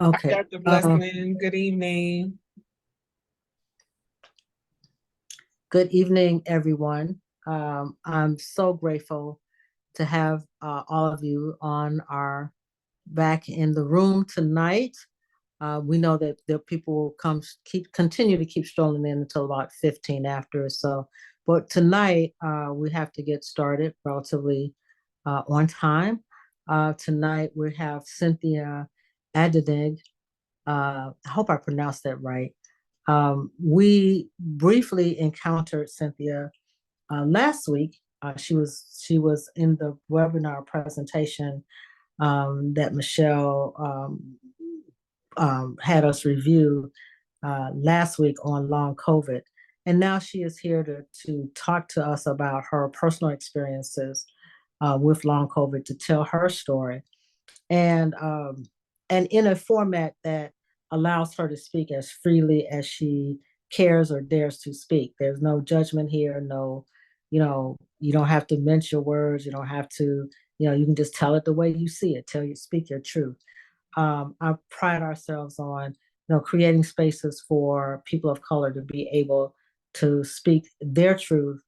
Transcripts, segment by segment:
Okay. Dr. Blessman, good evening. Good evening, everyone. I'm so grateful to have all of you on our back in the room tonight. We know that the people will continue to keep strolling in until about 15 after. So, but tonight we have to get started relatively on time. Tonight we have Cynthia Adinig. I hope I pronounced that right. We briefly encountered Cynthia last week. She was in the webinar presentation that Michelle had us review last week on long COVID, and now she is here to talk to us about her personal experiences with long COVID, to tell her story, and um, and in a format that allows her to speak as freely as she cares or dares to speak. There's no judgment here. No, you don't have to mince your words. You don't have to, you can just tell it the way you see it. Speak your truth. I pride ourselves on, creating spaces for people of color to be able to speak their truth,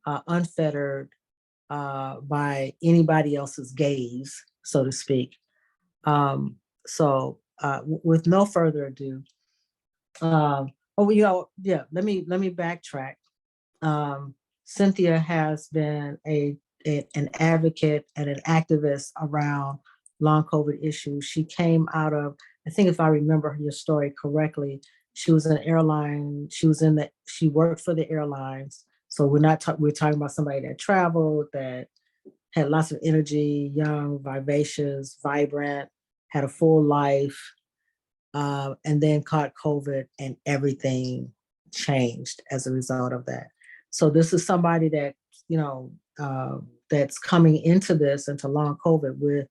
unfettered by anybody else's gaze, so to speak. With no further ado, yeah, let me backtrack. Um, Cynthia has been an advocate and an activist around long COVID issues. She came out of, I think if I remember your story correctly, she was an airline. She worked for the airlines. So we're talking about somebody that traveled, that had lots of energy, young, vivacious, vibrant, had a full life, and then caught COVID, and everything changed as a result of that. So this is somebody that, you know, that's coming into long COVID with,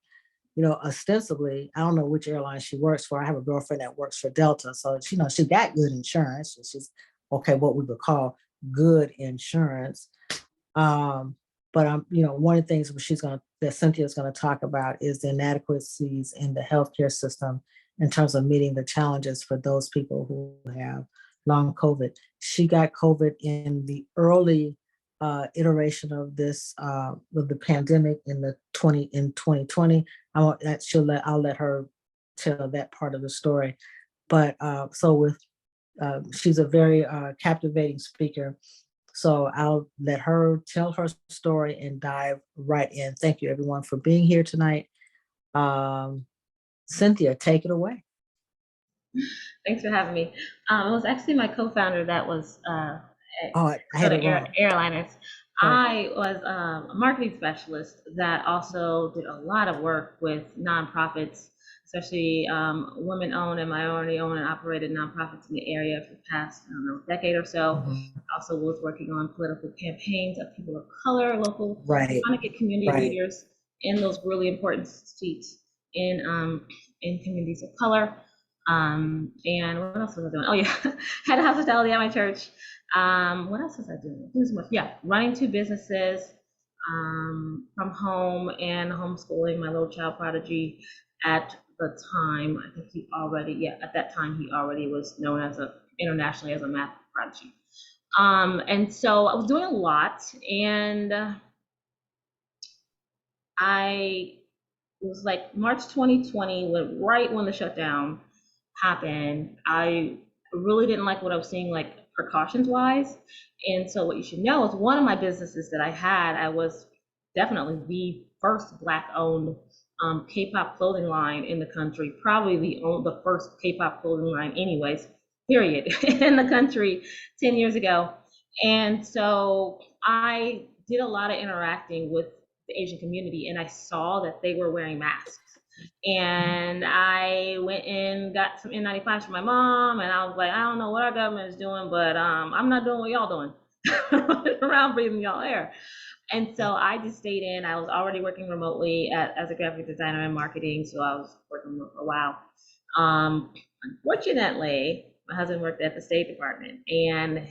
ostensibly, I don't know which airline she works for. I have a girlfriend that works for Delta. So, she got good insurance. She's okay, what we would call good insurance. Um, but one of the things that Cynthia is going to talk about is the inadequacies in the healthcare system in terms of meeting the challenges for those people who have long COVID. She got COVID in the early iteration of the pandemic in 2020. I'll let her tell that part of the story. But she's a very captivating speaker, so I'll let her tell her story and dive right in. Thank you, everyone, for being here tonight. Cynthia, take it away. Thanks for having me. It was actually my co-founder that was Oh, I had it wrong. Airliners. Sorry. I was a marketing specialist that also did a lot of work with nonprofits, especially women-owned and minority-owned and operated nonprofits in the area for the past, I don't know, decade or so. Mhm. Also was working on political campaigns of people of color, local, Right, trying to get community right. leaders in those really important seats in communities of color. And what else was I doing? Oh yeah, had a hospitality at my church. What else was I doing? Doing so much. Yeah, running two businesses from home and homeschooling my little child prodigy at the time. I think at that time he already was known internationally as a math prodigy. And so I was doing a lot, and I it was like March 2020, right when the shutdown happened. I really didn't like what I was seeing, like precautions wise. And so what you should know is one of my businesses that I was definitely the first Black owned K-pop clothing line in the country, probably the first K-pop clothing line anyways, period, in the country 10 years ago. And so I did a lot of interacting with the Asian community, and I saw that they were wearing masks. And I went and got some N95s for my mom, and I was like, I don't know what our government is doing, but I'm not doing what y'all doing. Around breathing y'all air. And so I just stayed in. I was already working remotely as a graphic designer and marketing, so I was working for a while. Unfortunately, my husband worked at the State Department, and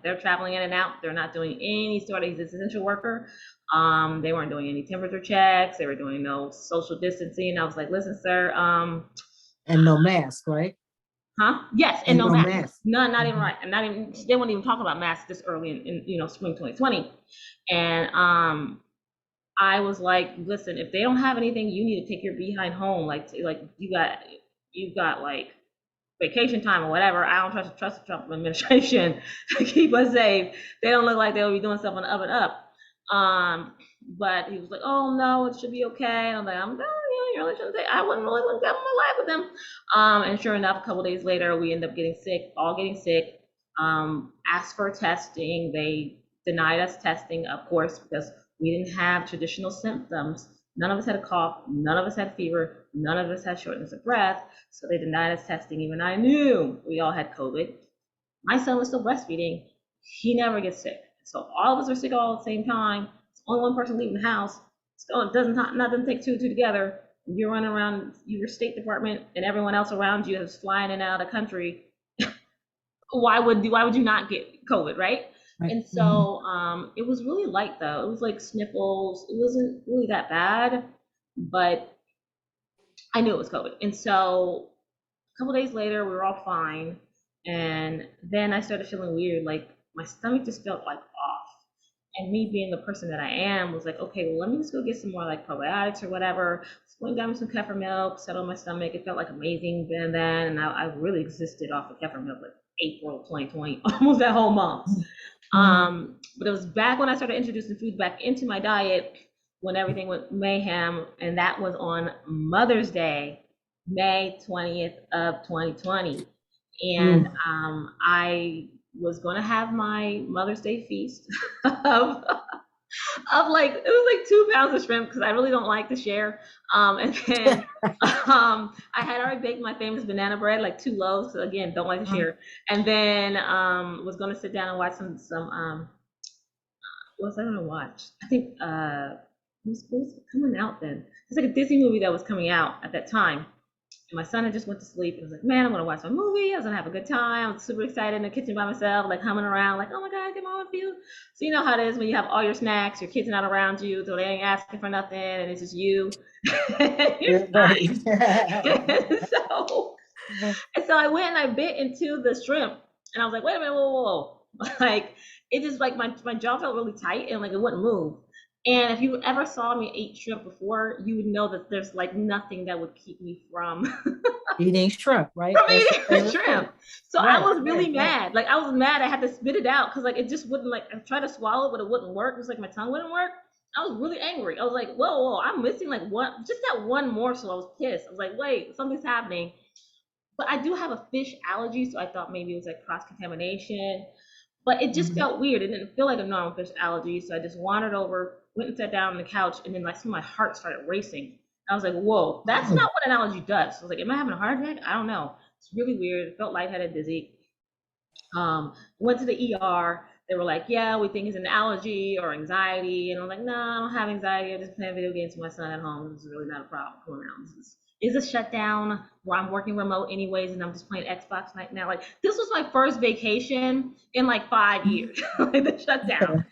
they're traveling in and out. They're not doing any sort of, he's an essential worker. They weren't doing any temperature checks. They were doing no social distancing. I was like, listen, sir, And no mask, right? Huh? Yes, and And no no mask. mask. No, not even Mhm. right. And not even, they weren't even talking about masks this early in spring 2020. And I was like, listen, if they don't have anything, you need to take your behind home. Like you've got like vacation time or whatever. I don't trust the Trump administration to keep us safe. They don't look like they'll be doing stuff on the up and up. But he was like, oh no, it should be okay. And I'm like, you really shouldn't say. I wouldn't get my life with them. And sure enough, a couple days later, we end up getting sick, all getting sick. Asked for testing. They denied us testing, of course, because we didn't have traditional symptoms. None of us had a cough. None of us had fever. None of us had shortness of breath. So they denied us testing. Even I knew we all had COVID. My son was still breastfeeding. He never gets sick. So all of us are sick all at the same time. It's only one person leaving the house. So it doesn't take two and two together. You're running around your State Department and everyone else around you is flying in and out of the country. Why would you not get COVID, right? Right. And so it was really light though. It was like sniffles. It wasn't really that bad, but I knew it was COVID. And so a couple days later, we were all fine. And then I started feeling weird. Like my stomach just felt like off. And me being the person that I am was like, okay, well, let me just go get some more like probiotics or whatever. Just went down with some kefir milk, settled my stomach. It felt like amazing then. And I really existed off of kefir milk like April 2020, almost that whole month. But it was back when I started introducing food back into my diet when everything went mayhem. And that was on Mother's Day, May 20th of 2020. And I was going to have my Mother's Day feast of like, it was like 2 pounds of shrimp because I really don't like to share. And then I had already baked my famous banana bread, like 2 loaves. So again, don't like to share. And then was going to sit down and watch some what was I going to watch? I think what was coming out then? It's like a Disney movie that was coming out at that time. And my son had just went to sleep and I was like, man, I'm gonna watch my movie. I was gonna have a good time. I was super excited in the kitchen by myself, like humming around, like, oh my God, get my own food. So you know how it is when you have all your snacks, your kids are not around you, so they ain't asking for nothing, and it's just you. Yeah, right. and so I went and I bit into the shrimp, and I was like, wait a minute, whoa. Like it just like my jaw felt really tight and like it wouldn't move. And if you ever saw me eat shrimp before, you would know that there's like nothing that would keep me from Eating shrimp, right? from That's eating shrimp. So right, I was really right. mad. Like I was mad. I had to spit it out because like it just wouldn't, like I tried to swallow it, but it wouldn't work. It was like my tongue wouldn't work. I was really angry. I was like, whoa, I'm missing like just that one morsel. I was pissed. I was like, wait, something's happening. But I do have a fish allergy, so I thought maybe it was like cross contamination. But it just felt weird. It didn't feel like a normal fish allergy. So I just wandered over, went and sat down on the couch, and then like my heart started racing. I was like, whoa, that's not what an allergy does. So I was like, am I having a heart attack? I don't know. It's really weird. It felt lightheaded, dizzy. Went to the ER. They were like, yeah, we think it's an allergy or anxiety. And I'm like, no, I don't have anxiety. I just play video games with my son at home. This is really not a problem. Come around. This is a shutdown where I'm working remote anyways, and I'm just playing Xbox right now. Like this was my first vacation in like 5 years, like the shutdown.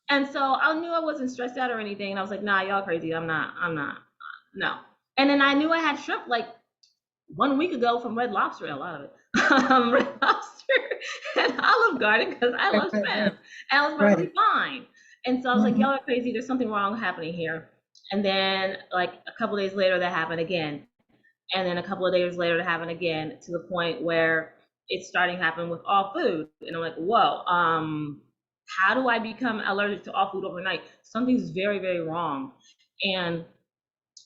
And so I knew I wasn't stressed out or anything. And I was like, nah, y'all crazy. I'm not, no. And then I knew I had shrimp like 1 week ago from Red Lobster, a lot of it. Red Lobster and Olive Garden because I love shrimp. And I was perfectly fine. And so I was like, y'all are crazy. There's something wrong happening here. And then like a couple days later, that happened again. And then a couple of days later, it happened again to the point where it's starting to happen with all food. And I'm like, whoa, how do I become allergic to all food overnight? Something's very, very wrong. And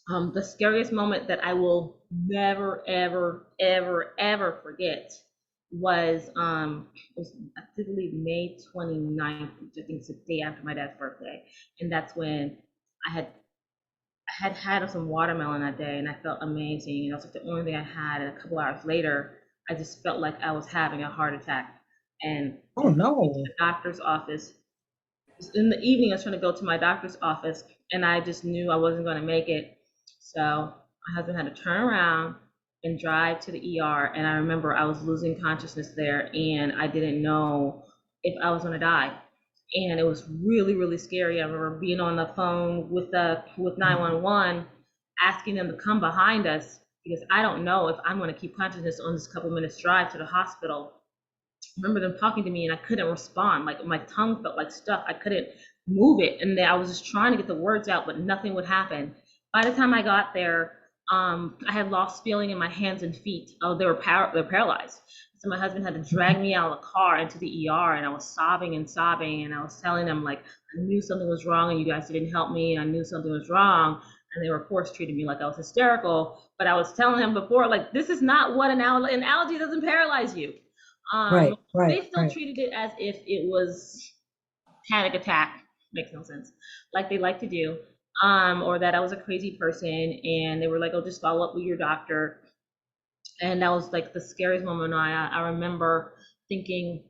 the scariest moment that I will never, ever, ever, ever forget was I believe May 29th, which I think is the day after my dad's birthday. And that's when I had some watermelon that day and I felt amazing. And that was like the only thing I had. And a couple hours later, I just felt like I was having a heart attack. And oh no, the doctor's office. In the evening, I was trying to go to my doctor's office and I just knew I wasn't going to make it. So my husband had to turn around and drive to the ER. And I remember I was losing consciousness there and I didn't know if I was going to die. And it was really, really scary. I remember being on the phone with 911, asking them to come behind us because I don't know if I'm going to keep consciousness on this couple minutes drive to the hospital. I remember them talking to me and I couldn't respond. Like my tongue felt like stuck. I couldn't move it. And I was just trying to get the words out, but nothing would happen. By the time I got there, I had lost feeling in my hands and feet. Oh, they're paralyzed. So my husband had to drag me out of the car into the ER, and I was sobbing and sobbing. And I was telling them, like, I knew something was wrong and you guys didn't help me. I knew something was wrong. And they were, of course, treating me like I was hysterical. But I was telling him before, like, this is not what an allergy doesn't paralyze you. They still treated it as if it was panic attack. Makes no sense. Like they like to do. Or that I was a crazy person, and they were like, oh, just follow up with your doctor. And that was like the scariest moment. I remember thinking,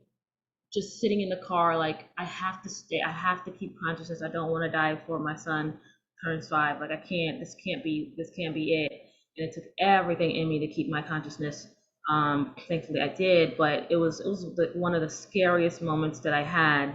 just sitting in the car, like, I have to stay, I have to keep consciousness. I don't want to die before my son turns 5. Like, I can't, this can't be it. And it took everything in me to keep my consciousness. Thankfully I did, but it was one of the scariest moments that I had.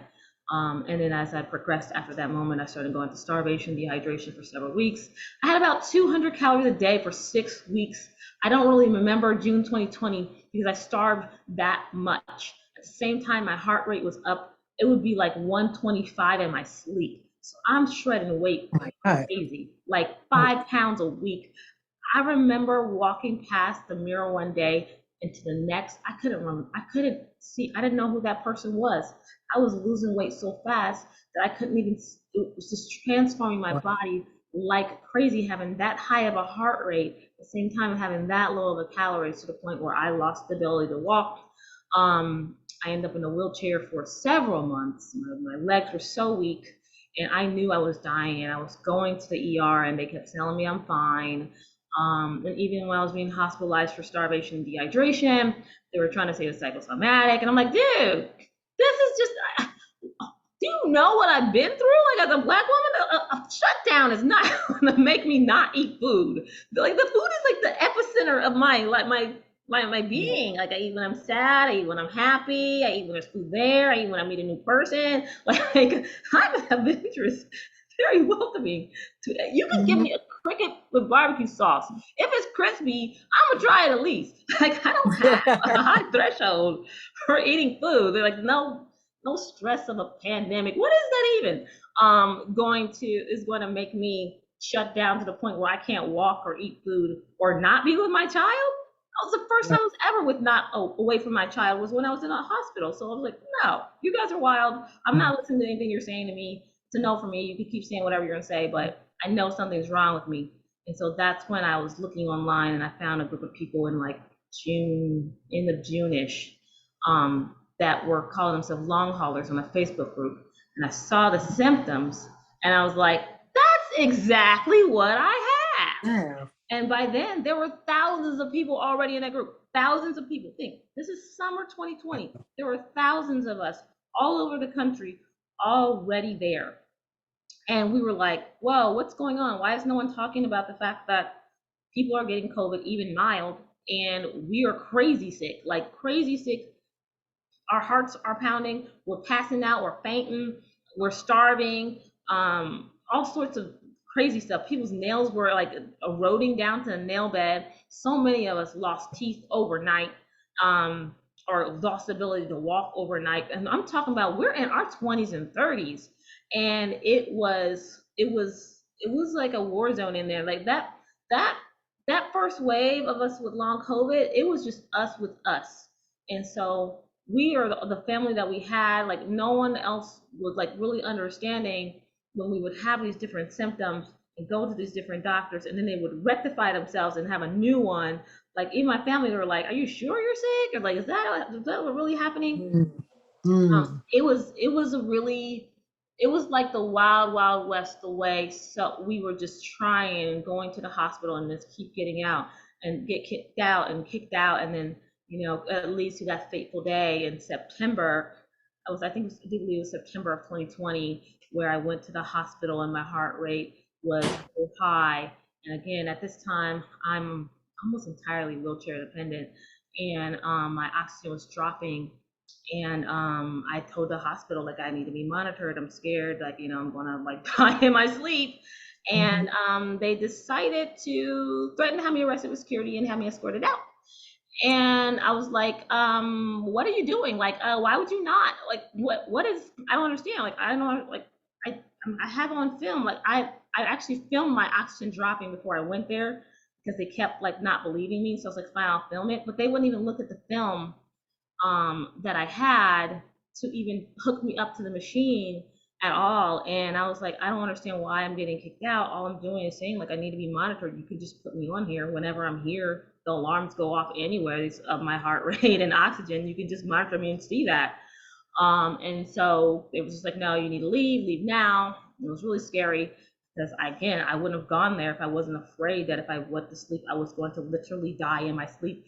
And then as I progressed after that moment, I started going to starvation, dehydration for several weeks. I had about 200 calories a day for 6 weeks. I don't really remember June 2020 because I starved that much. At the same time, my heart rate was up. It would be like 125 in my sleep. So I'm shredding weight crazy, like 5 pounds a week. I remember walking past the mirror one day and to the next, I couldn't see, I didn't know who that person was. I was losing weight so fast that I couldn't even, it was just transforming my body like crazy, having that high of a heart rate, at the same time having that low of a calories, to the point where I lost the ability to walk. I ended up in a wheelchair for several months. My legs were so weak, and I knew I was dying, and I was going to the ER, and they kept telling me I'm fine. And even when I was being hospitalized for starvation and dehydration, they were trying to say it was psychosomatic, and I'm like, dude, this is just, do you know what I've been through? Like, as a Black woman, a shutdown is not gonna make me not eat food. Like, the food is like the epicenter of my being. Like, I eat when I'm sad, I eat when I'm happy, I eat when there's food there, I eat when I meet a new person. Like, I'm adventurous, very welcoming. You can give me a cricket with barbecue sauce. If it's crispy, I'm gonna try it at least. Like, I don't have a high threshold for eating food. They're like, no stress of a pandemic. What is that even? Is going to make me shut down to the point where I can't walk or eat food or not be with my child? That was the first time I was ever away from my child, was when I was in a hospital. So I was like, no, you guys are wild. I'm not listening to anything you're saying to me. It's a no for me. You can keep saying whatever you're gonna say, but I know something's wrong with me. And so that's when I was looking online, and I found a group of people in like end of June-ish, that were calling themselves long haulers on a Facebook group. And I saw the symptoms, and I was like, that's exactly what I have. Yeah. And by then, there were thousands of people already in that group. Thousands of people. Think, this is summer 2020. There were thousands of us all over the country already there. And we were like, whoa, what's going on? Why is no one talking about the fact that people are getting COVID, even mild, and we are crazy sick, like crazy sick. Our hearts are pounding, we're passing out, we're fainting, we're starving, all sorts of crazy stuff. People's nails were like eroding down to the nail bed. So many of us lost teeth overnight, or lost the ability to walk overnight. And I'm talking about, we're in our 20s and 30s, and it was like a war zone in there. Like that first wave of us with long COVID, it was just us with us. And so we are the family that we had. Like, no one else was like really understanding when we would have these different symptoms and go to these different doctors, and then they would rectify themselves and have a new one. Like, even my family, they were like, are you sure you're sick? Or like, is that what really happening? It was like the wild west, the way. So we were just trying and going to the hospital and just keep getting out and get kicked out. And then, at least to that fateful day in September. I think it was September of 2020, where I went to the hospital and my heart rate was so high. And again, at this time, I'm almost entirely wheelchair dependent, and my oxygen was dropping. And I told the hospital, like, I need to be monitored. I'm scared, like, I'm gonna like die in my sleep. And they decided to threaten to have me arrested with security and have me escorted out. And I was like, what are you doing? Like, why would you not? Like, what is, I don't understand. Like, I don't know, like, I have on film, like, I actually filmed my oxygen dropping before I went there because they kept like not believing me. So I was like, fine, I'll film it. But they wouldn't even look at the film that I had to even hook me up to the machine at all. And I was like, I don't understand why I'm getting kicked out. All I'm doing is saying like I need to be monitored. You could just put me on here whenever I'm here. The alarms go off anyways of my heart rate and oxygen. You can just monitor me and see that. And so it was just like, no, you need to leave now. It was really scary because again, I wouldn't have gone there if I wasn't afraid that if I went to sleep, I was going to literally die in my sleep.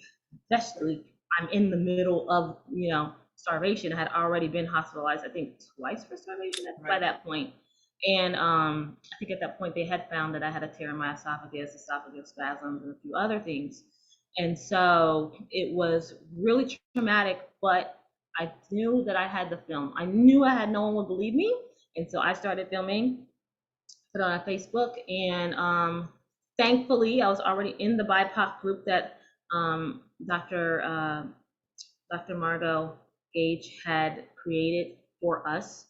Especially, I'm in the middle of, starvation. I had already been hospitalized, I think twice for starvation by that point. And I think at that point they had found that I had a tear in my esophagus spasms, and a few other things. And so it was really traumatic, but I knew that I had the film. I knew I had no one would believe me. And so I started filming, put it on Facebook, and thankfully I was already in the BIPOC group that Dr. Margot Gage had created for us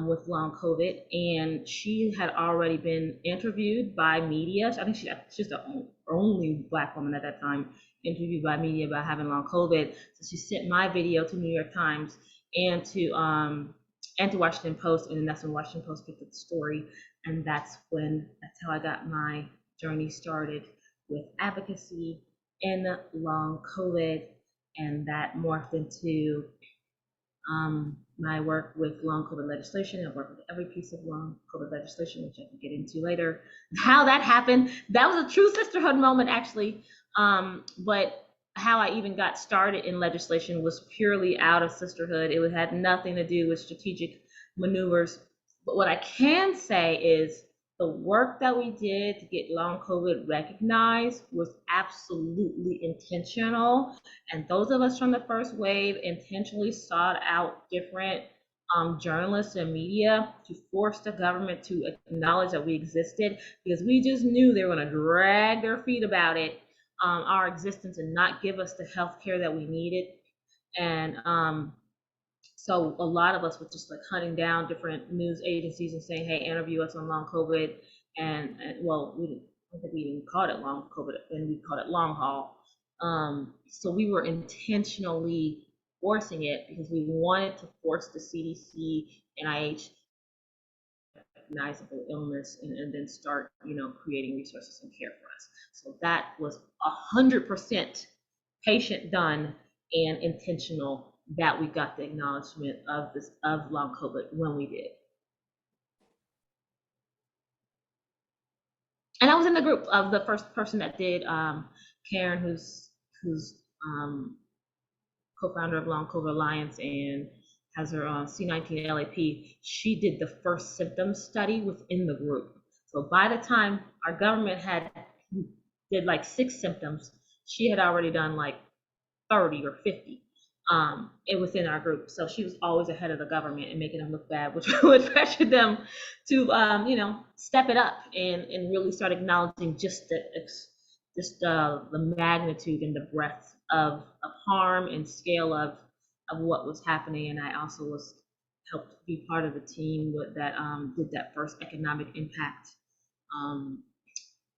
with long COVID, and she had already been interviewed by media. I think she's the only Black woman at that time interviewed by media about having long COVID. So she sent my video to New York Times and to Washington Post, and then that's when Washington Post picked up the story, and that's how I got my journey started with advocacy in long COVID, and that morphed into my work with long COVID legislation. I've worked with every piece of long COVID legislation, which I can get into later. How that happened, that was a true sisterhood moment, actually. But how I even got started in legislation was purely out of sisterhood. It had nothing to do with strategic maneuvers. But what I can say is the work that we did to get long COVID recognized was absolutely intentional. And those of us from the first wave intentionally sought out different journalists and media to force the government to acknowledge that we existed, because we just knew they were going to drag their feet about it, our existence, and not give us the health care that we needed. And so a lot of us were just like hunting down different news agencies and saying, hey, interview us on long COVID. And well, I don't think we even called it long COVID, and we called it long haul. So we were intentionally forcing it because we wanted to force the CDC, NIH, recognizable illness, and then start, creating resources and care for us. So that was 100% patient done and intentional that we got the acknowledgement of long COVID when we did. And I was in the group of the first person that did. Karen, who's co-founder of Long COVID Alliance and has her C19 LAP. She did the first symptom study within the group. So by the time our government did like 6 symptoms, she had already done like 30 or 50 within our group. So she was always ahead of the government and making them look bad, which would pressure them to step it up and really start acknowledging just the magnitude and the breadth of harm and scale of what was happening. And I also helped be part of the team that did that first economic impact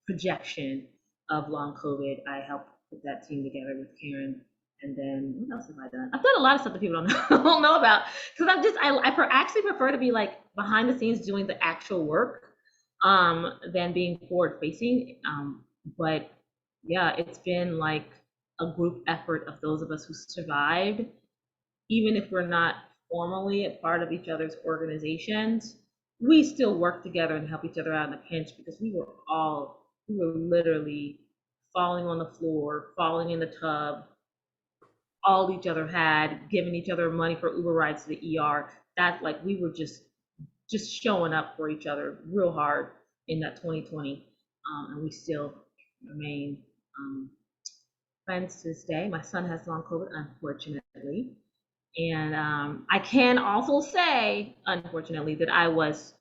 projection of long COVID. I helped put that team together with Karen. And then what else have I done? I've done a lot of stuff that people don't know about, because I actually prefer to be like behind the scenes doing the actual work than being forward facing. But yeah, it's been like a group effort of those of us who survived, even if we're not formally a part of each other's organizations. We still work together and help each other out in a pinch, because we were literally falling on the floor, falling in the tub. All each other had, giving each other money for Uber rides to the ER. That, like, we were just showing up for each other real hard in that 2020, and we still remain friends to this day. My son has long COVID, unfortunately, and I can also say, unfortunately, that I was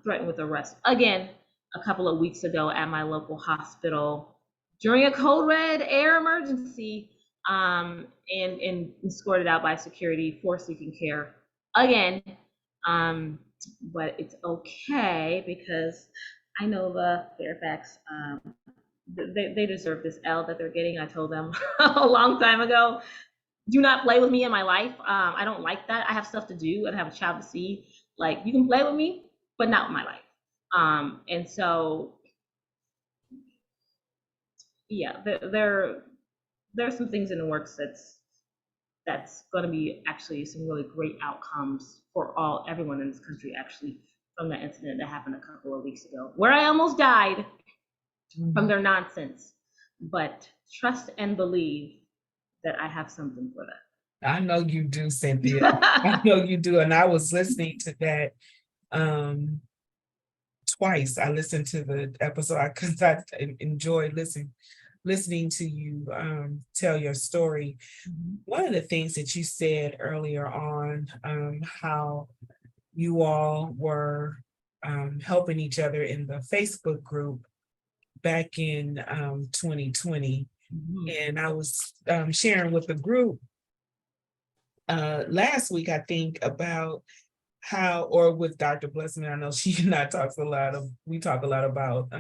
threatened with arrest again a couple of weeks ago at my local hospital during a code red air emergency, and escorted out by security for seeking care again. But it's okay because I know the Fairfax, they deserve this L that they're getting. I told them a long time ago, do not play with me in my life. I don't like that. I have stuff to do and I have a child to see. Like, you can play with me, but not with my life. And so, yeah, there's some things in the works that's going to be actually some really great outcomes for everyone in this country, actually, from that incident that happened a couple of weeks ago, where I almost died from their nonsense. But trust and believe that I have something for that. I know you do, Cynthia. I know you do. And I was listening to that twice. I listened to the episode because I enjoyed listening to you tell your story. One of the things that you said earlier on, how you all were helping each other in the Facebook group back in 2020. And I was sharing with the group last week, I think, about how, or with Dr. Blessman, I know she and I we talk a lot about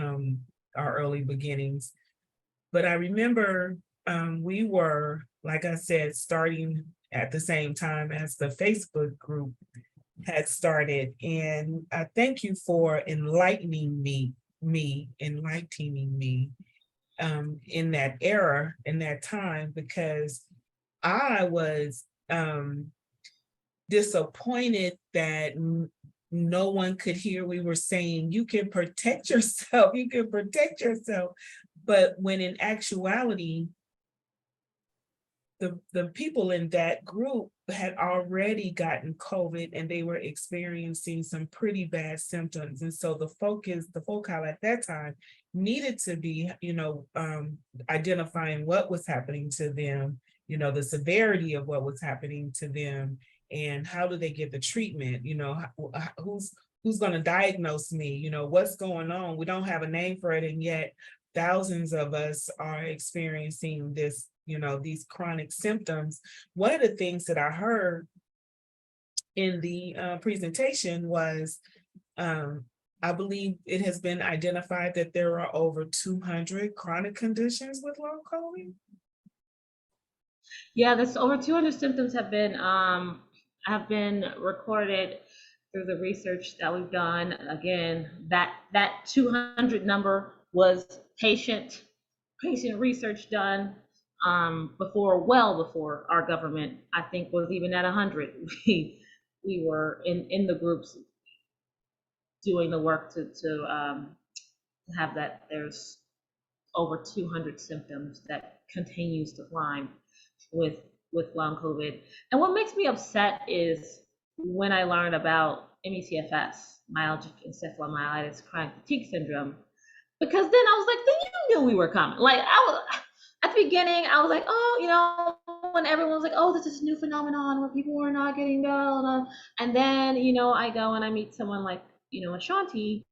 our early beginnings. But I remember we were, like I said, starting at the same time as the Facebook group had started. And I thank you for enlightening me in that era, in that time, because I was disappointed that no one could hear. We were saying, you can protect yourself, you can protect yourself. But when in actuality, the people in that group had already gotten COVID and they were experiencing some pretty bad symptoms. And so the foci at that time needed to be, identifying what was happening to them, the severity of what was happening to them, and how do they get the treatment, who's going to diagnose me, what's going on. We don't have a name for it, and yet thousands of us are experiencing this, these chronic symptoms. One of the things that I heard in the presentation was, I believe it has been identified that there are over 200 chronic conditions with long COVID. Yeah, there's over 200 symptoms have been recorded through the research that we've done. Again, that 200 number was patient research done well before our government, I think, was even at 100. We were in the groups doing the work to have that. There's over 200 symptoms that continues to climb with long COVID. And what makes me upset is when I learned about MECFS, myalgic encephalomyelitis chronic fatigue syndrome, because then I was like, then you knew we were coming. Like, I was at the beginning, I was like, oh, when everyone was like, oh, this is a new phenomenon where people were not getting well, and then I go and I meet someone like Ashanti,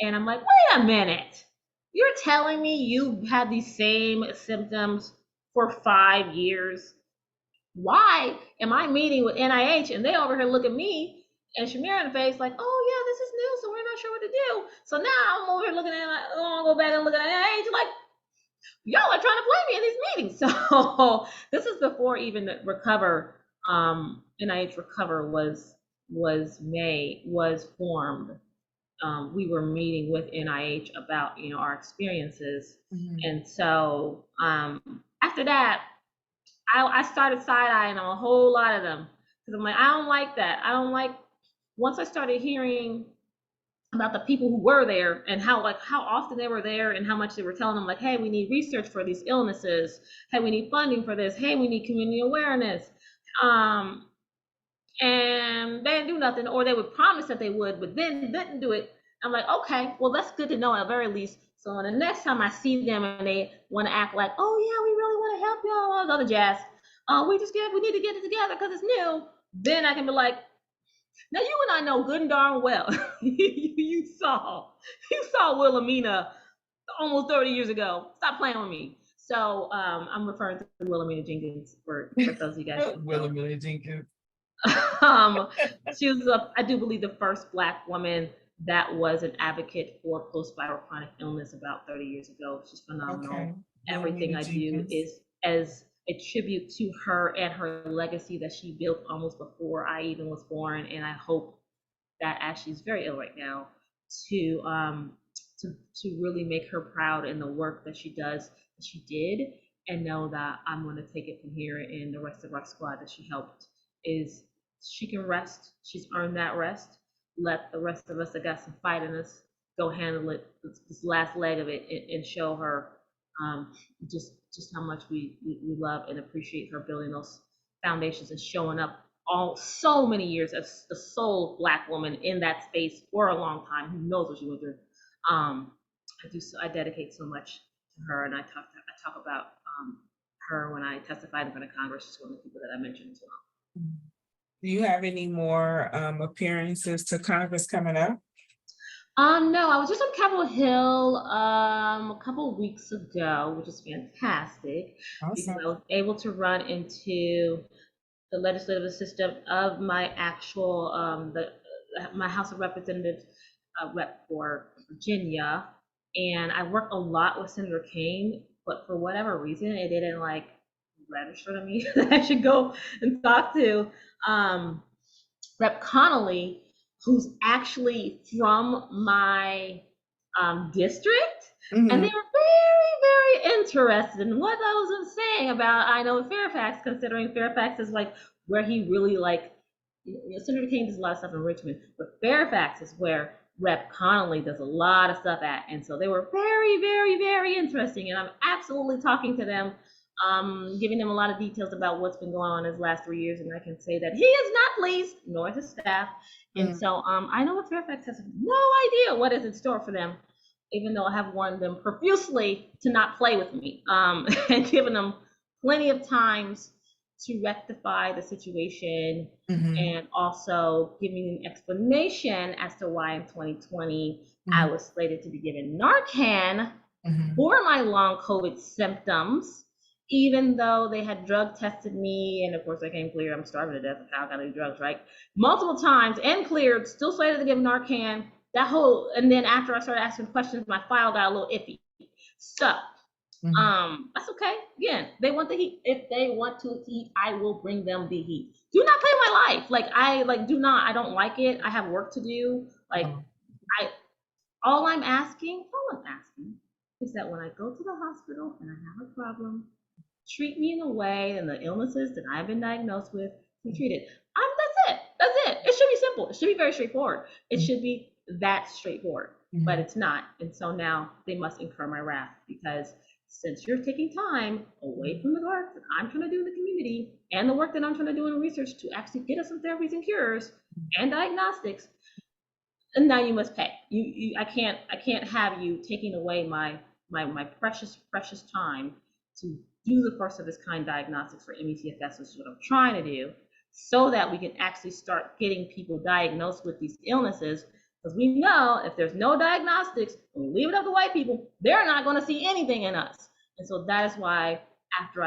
and I'm like, wait a minute, you're telling me you had these same symptoms for 5 years? Why am I meeting with NIH and they over here look at me and Shamira in the face like, oh yeah, this is new, so we're not sure what to do. So now I'm over here looking at it like, oh, I'll go back and look at NIH like, y'all are trying to play me in these meetings. So this is before even the Recover, NIH Recover was formed. We were meeting with NIH about our experiences. And so after that, I started side-eyeing a whole lot of them because I'm like, I don't like that. I don't like, once I started hearing about the people who were there and how often they were there and how much they were telling them like, hey, we need research for these illnesses. Hey, we need funding for this. Hey, we need community awareness. And they didn't do nothing, or they would promise that they would, but then didn't do it. I'm like, okay, well, that's good to know at the very least. So when the next time I see them and they want to act like, oh yeah, we really want to help y'all, all the other jazz, we need to get it together because it's new. Then I can be like, Now you and I know good and darn well, you saw Wilhelmina almost 30 years ago. Stop playing with me. So I'm referring to Wilhelmina Jenkins for those of you guys who know. Wilhelmina Jenkins. She was, I do believe, the first Black woman that was an advocate for post-viral chronic illness about 30 years ago. She's phenomenal. Okay. Everything Wilhelmina I Jenkins. do is as a tribute to her and her legacy that she built almost before I even was born. And I hope that, as she's very ill right now, to really make her proud in the work that she does, that she did, and know that I'm going to take it from here. And the rest of our squad that she helped is, she can rest. She's earned that rest. Let the rest of us that got some fight in us go handle it, this last leg of it, and show her just how much we love and appreciate her building those foundations and showing up all so many years as the sole Black woman in that space for a long time. Who knows what she went through? I dedicate so much to her, and I talk about her when I testified in front of Congress. She's one of the people that I mentioned as well. Do you have any more appearances to Congress coming up? No, I was just on Capitol Hill a couple of weeks ago, which is fantastic. Awesome. Because I was able to run into the legislative assistant of my actual my House of Representatives rep for Virginia, and I work a lot with Senator Kane, but for whatever reason, it didn't like register to me that I should go and talk to Rep. Connolly, who's actually from my district. Mm-hmm. And they were very, very interested in what I was saying about, I know Fairfax, considering Fairfax is like where he really like, Senator King does a lot of stuff in Richmond, but Fairfax is where Rep. Connolly does a lot of stuff at. And so they were very, very, very interesting. And I'm absolutely talking to them, giving them a lot of details about what's been going on his last 3 years. And I can say that he is not pleased, nor is his staff. And so I know what Fairfax has no idea what is in store for them, even though I have warned them profusely to not play with me, and given them plenty of times to rectify the situation, and also giving an explanation as to why in 2020 I was slated to be given Narcan for my long COVID symptoms, even though they had drug tested me, and of course I came clear. I'm starving to death. I got to do drugs, right? Multiple times and cleared, still slated to give Narcan. And then after I started asking questions, my file got a little iffy. So that's okay. Again, they want the heat. If they want to heat, I will bring them the heat. Do not play my life. I don't like it. I have work to do. All I'm asking is that when I go to the hospital and I have a problem, treat me in a way, and the illnesses that I've been diagnosed with, be treated. That's it. It should be simple. It should be very straightforward. It should be that straightforward, but it's not. And so now they must incur my wrath, because since you're taking time away from the work that I'm trying to do in the community and the work that I'm trying to do in research to actually get us some therapies and cures and diagnostics, and now you must pay. I can't have you taking away my precious time to do the first of its kind diagnostics for ME/CFS, which is what I'm trying to do, so that we can actually start getting people diagnosed with these illnesses. Because we know if there's no diagnostics, when we leave it up to white people, they're not going to see anything in us. And so that is why after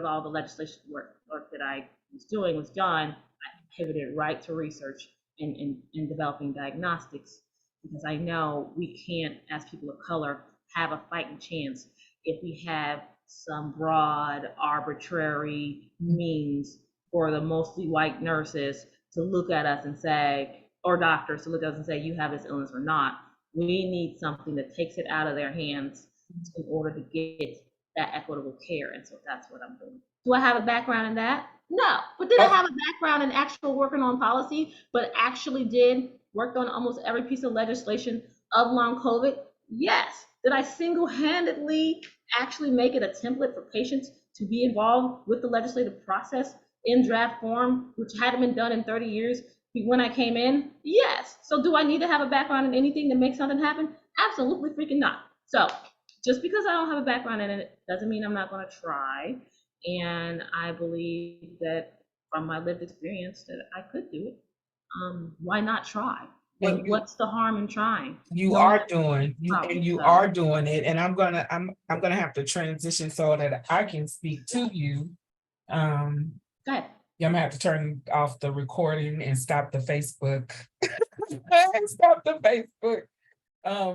all the legislation work that I was doing was done, I pivoted right to research and developing diagnostics, because I know we can't, as people of color, have a fighting chance if we have some broad, arbitrary means for the mostly white nurses to look at us and say, or doctors to look at us and say, you have this illness or not. We need something that takes it out of their hands in order to get that equitable care. And so that's what I'm doing. Do I have a background in that? No. But did I have a background in actual working on policy, but actually worked on almost every piece of legislation of long COVID? Yes. Did I single-handedly actually make it a template for patients to be involved with the legislative process in draft form, which hadn't been done in 30 years when I came in? Yes. So do I need to have a background in anything to make something happen? Absolutely freaking not. So just because I don't have a background in it doesn't mean I'm not going to try. And I believe that from my lived experience that I could do it. Why not try? Well, What's the harm in trying? you No are matter doing, you how, and you so. are doing it, and I'm gonna have to transition so that I can speak to you. Go ahead. Yeah, I'm gonna have to turn off the recording and stop the Facebook. Stop the Facebook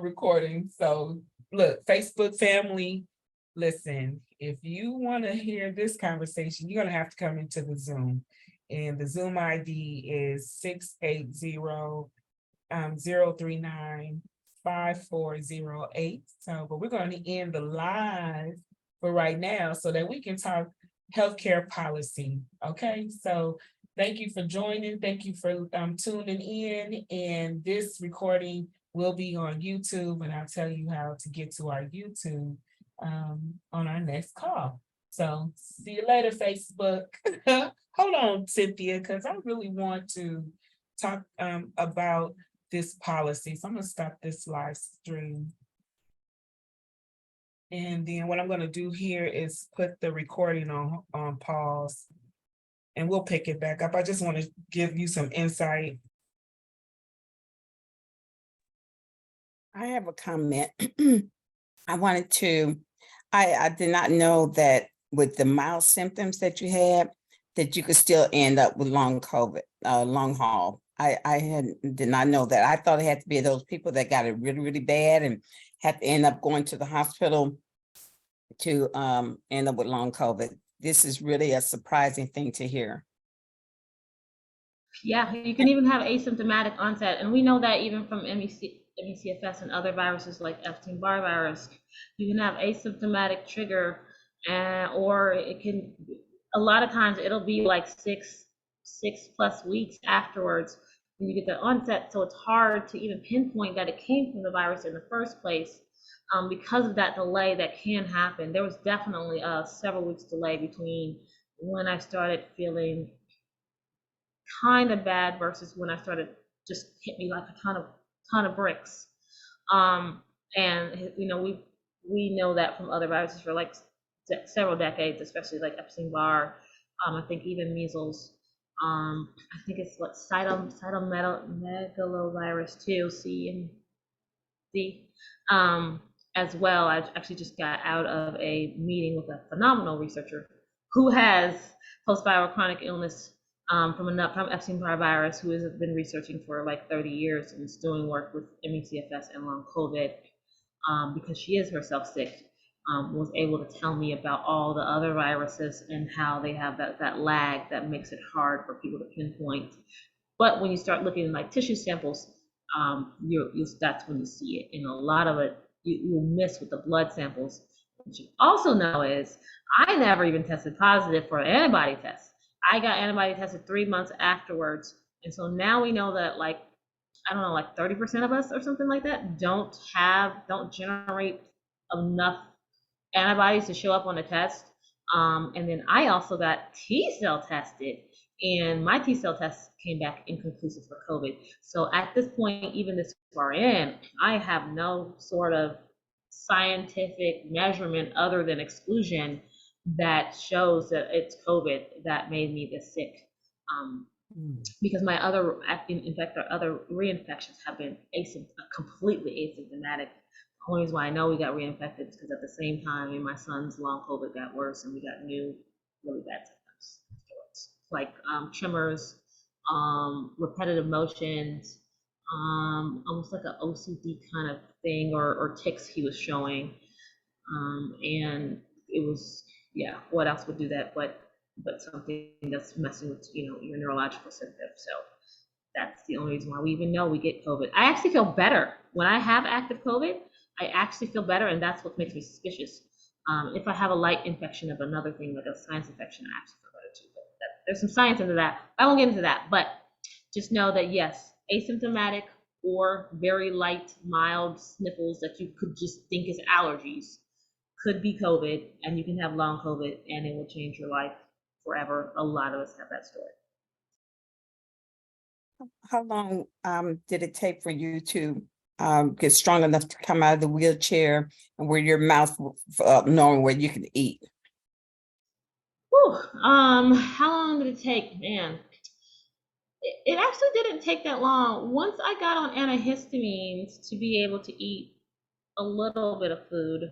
recording. So look, Facebook family, listen, if you want to hear this conversation, you're gonna have to come into the Zoom. And the Zoom ID is 680-039-5408. So, but we're going to end the live for right now so that we can talk healthcare policy. Okay, so thank you for joining. Thank you for tuning in. And this recording will be on YouTube, and I'll tell you how to get to our YouTube on our next call. So see you later, Facebook. Hold on, Cynthia, because I really want to talk about this policy. So I'm gonna stop this live stream. And then what I'm gonna do here is put the recording on pause, and we'll pick it back up. I just want to give you some insight. I have a comment. I did not know that with the mild symptoms that you had, that you could still end up with long COVID, long haul. I did not know that. I thought it had to be those people that got it really, really bad and had to end up going to the hospital to end up with long COVID. This is really a surprising thing to hear. Yeah, you can even have asymptomatic onset, and we know that even from MECFS and other viruses like Epstein-Barr virus, you can have asymptomatic trigger, or it can, a lot of times it'll be like six plus weeks afterwards when you get the onset. So it's hard to even pinpoint that it came from the virus in the first place because of that delay that can happen. There was definitely a several weeks delay between when I started feeling kind of bad versus when I started just hit me like a ton of bricks. And you know, we know that from other viruses for like several decades, especially like Epstein-Barr. I think even measles. I think it's what cytomegalovirus too, C as well. I actually just got out of a meeting with a phenomenal researcher who has post-viral chronic illness from Epstein-Barr virus, who has been researching for like 30 years and is doing work with MECFS and long COVID because she is herself sick. Was able to tell me about all the other viruses and how they have that lag that makes it hard for people to pinpoint. But when you start looking at like tissue samples, that's when you see it. And a lot of it you'll miss with the blood samples. What you also know is I never even tested positive for an antibody test. I got antibody tested 3 months afterwards. And so now we know that like, I don't know, like 30% of us or something like that don't generate enough antibodies to show up on the test. And then I also got T-cell tested, and my T-cell test came back inconclusive for COVID. So at this point, even this far in, I have no sort of scientific measurement other than exclusion that shows that it's COVID that made me this sick. Because my other reinfections have been completely asymptomatic. The only reason why I know we got reinfected is because at the same time, my son's long COVID got worse and we got new really bad symptoms. Like tremors, repetitive motions, almost like an OCD kind of thing, or tics he was showing. And it was, yeah, what else would do that but something that's messing with, you know, your neurological symptoms. So that's the only reason why we even know we get COVID. I actually feel better when I have active COVID. I actually feel better, and that's what makes me suspicious. If I have a light infection of another thing, like a sinus infection, I actually feel better too. But there's some science into that. I won't get into that, but just know that yes, asymptomatic or very light, mild sniffles that you could just think is allergies could be COVID, and you can have long COVID, and it will change your life forever. A lot of us have that story. How long did it take for you to get strong enough to come out of the wheelchair and where your mouth knowing where you can eat? How long did it take? Man, it actually didn't take that long. Once I got on antihistamines to be able to eat a little bit of food,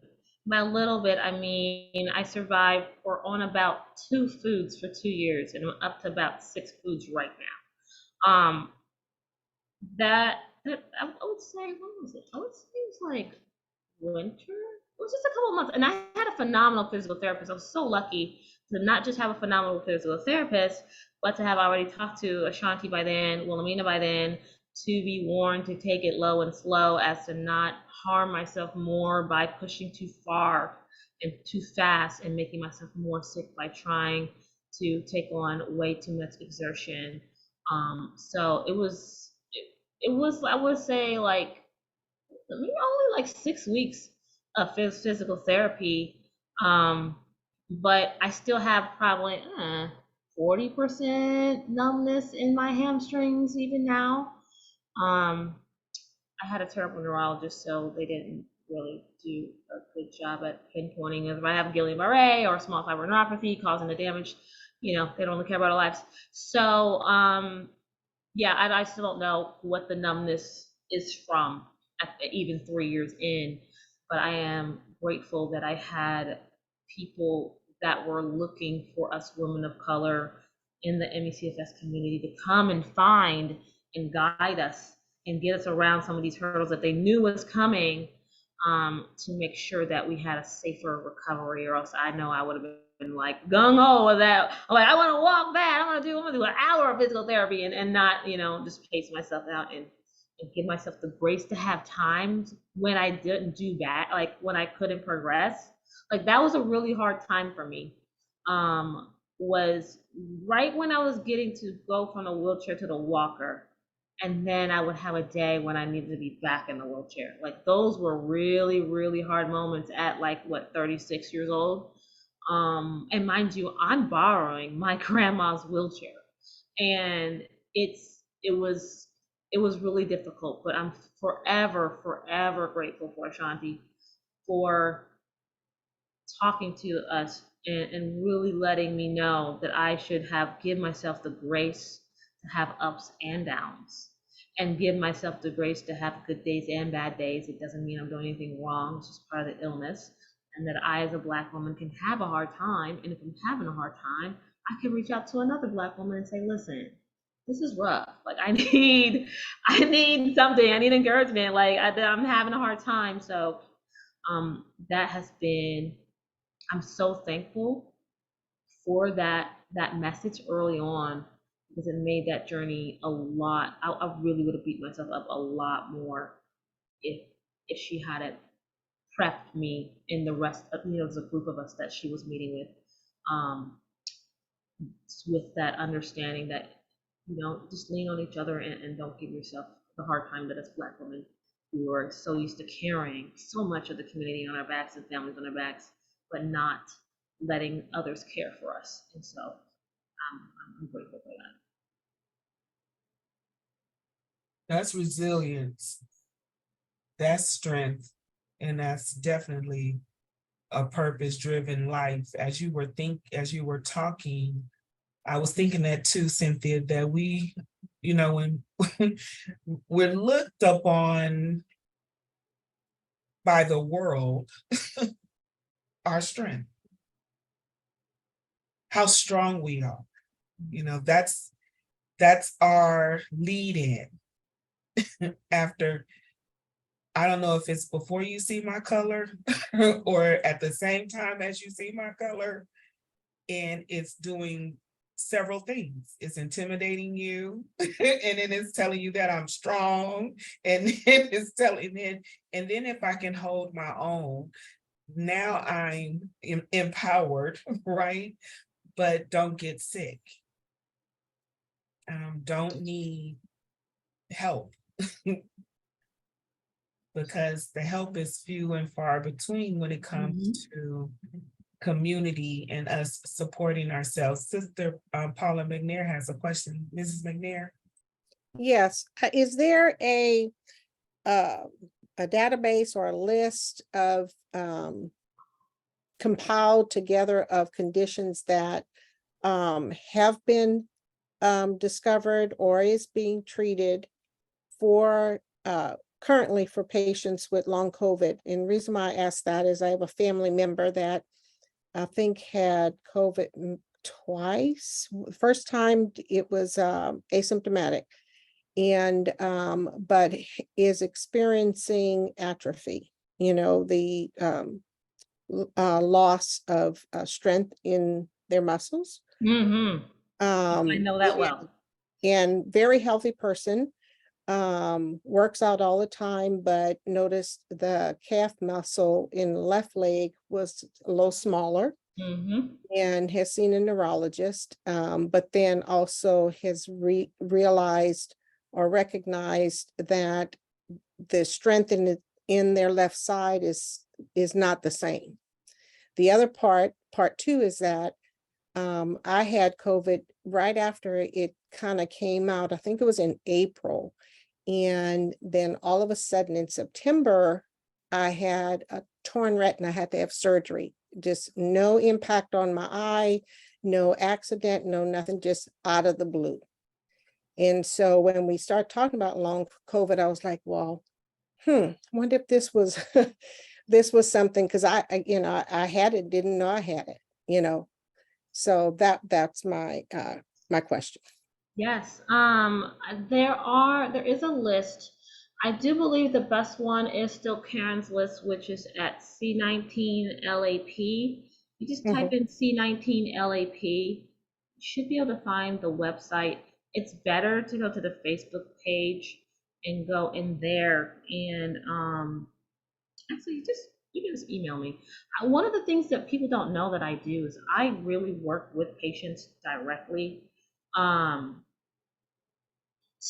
by a little bit, I mean, I survived for on about 2 foods for 2 years, and I'm up to about 6 foods right now. That I would say, what was it? I would say it was like winter. It was just a couple of months, and I had a phenomenal physical therapist. I was so lucky to not just have a phenomenal physical therapist, but to have already talked to Ashanti by then, Wilhelmina by then, to be warned to take it low and slow, as to not harm myself more by pushing too far and too fast and making myself more sick by trying to take on way too much exertion. So it was, I would say, like maybe only like 6 weeks of physical therapy. But I still have probably 40% numbness in my hamstrings even now. I had a terrible neurologist, so they didn't really do a good job at pinpointing if I have Guillain-Barré or small fiber neuropathy causing the damage. They don't really care about our lives. So yeah, I still don't know what the numbness is from even 3 years in, but I am grateful that I had people that were looking for us women of color in the MECFS community to come and find and guide us and get us around some of these hurdles that they knew was coming, to make sure that we had a safer recovery, or else I know I would have been like gung-ho with that. I'm like, I want to walk that. I'm gonna do an hour of physical therapy and not, just pace myself out and give myself the grace to have times when I didn't do that, like when I couldn't progress. Like that was a really hard time for me. Was right when I was getting to go from the wheelchair to the walker. And then I would have a day when I needed to be back in the wheelchair. Like those were really, really hard moments at 36 years old. And mind you, I'm borrowing my grandma's wheelchair, and it was really difficult. But I'm forever, forever grateful for Ashanti for talking to us and really letting me know that I should give myself the grace to have ups and downs, and give myself the grace to have good days and bad days. It doesn't mean I'm doing anything wrong. It's just part of the illness. And that I, as a Black woman, can have a hard time. And if I'm having a hard time, I can reach out to another Black woman and say, listen, this is rough. Like I need something. I need encouragement. Like I'm having a hard time. So that has been, I'm so thankful for that message early on, because it made that journey a lot. I really would have beat myself up a lot more if she hadn't prepped me in the rest of, the group of us that she was meeting with that understanding that, just lean on each other and don't give yourself the hard time that as Black women who are so used to carrying so much of the community on our backs and families on our backs, but not letting others care for us. And so I'm grateful for that. That's resilience, that's strength, and that's definitely a purpose-driven life. As you were talking, I was thinking that too, Cynthia, that we, when we're looked upon by the world, our strength, how strong we are, that's our lead in. After, I don't know if it's before you see my color or at the same time as you see my color, and it's doing several things. It's intimidating you, and then it's telling you that I'm strong, and then it's telling me, and then if I can hold my own, now I'm empowered, right? But don't get sick. Don't need help. Because the help is few and far between when it comes to community and us supporting ourselves. Sister Paula McNair has a question. Mrs. McNair? Yes. Is there a database or a list of compiled together of conditions that have been discovered or is being treated for currently for patients with long COVID. And the reason why I asked that is I have a family member that I think had COVID twice. First time it was asymptomatic, and but is experiencing atrophy, the loss of strength in their muscles. I know that well. And very healthy person, works out all the time, but noticed the calf muscle in the left leg was a little smaller and has seen a neurologist, but then also has realized or recognized that the strength in their left side is not the same. The other part two is that I had COVID right after it kind of came out. I think it was in April. And then all of a sudden in September, I had a torn retina. I had to have surgery. Just no impact on my eye, no accident, no nothing, just out of the blue. And so when we start talking about long COVID, I was like, well, wonder if this was this was something, because I had it, didn't know I had it, So that's my my question. Yes, there is a list. I do believe the best one is still Karen's list, which is at C19 LAP. You just type in C19 LAP, you should be able to find the website. It's better to go to the Facebook page and go in there, and actually you can just email me. One of the things that people don't know that I do is I really work with patients directly.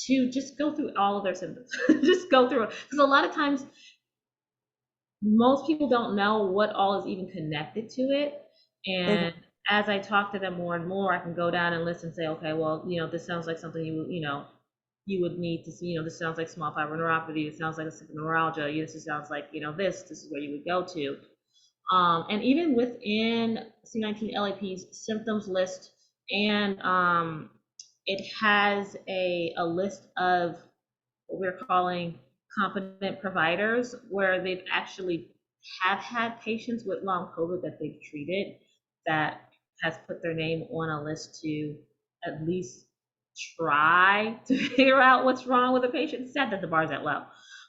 To just go through all of their symptoms, just go through it. Because a lot of times, most people don't know what all is even connected to it. And as I talk to them more and more, I can go down and listen and say, okay, well, this sounds like something you would need to see, this sounds like small fiber neuropathy, it sounds like a neuralgia, this sounds like, this is where you would go to. And even within C19 LAP's symptoms list, and it has a list of what we're calling competent providers, where they've actually have had patients with long COVID that they've treated, that has put their name on a list to at least try to figure out what's wrong with the patient. It's sad that the bar is that low.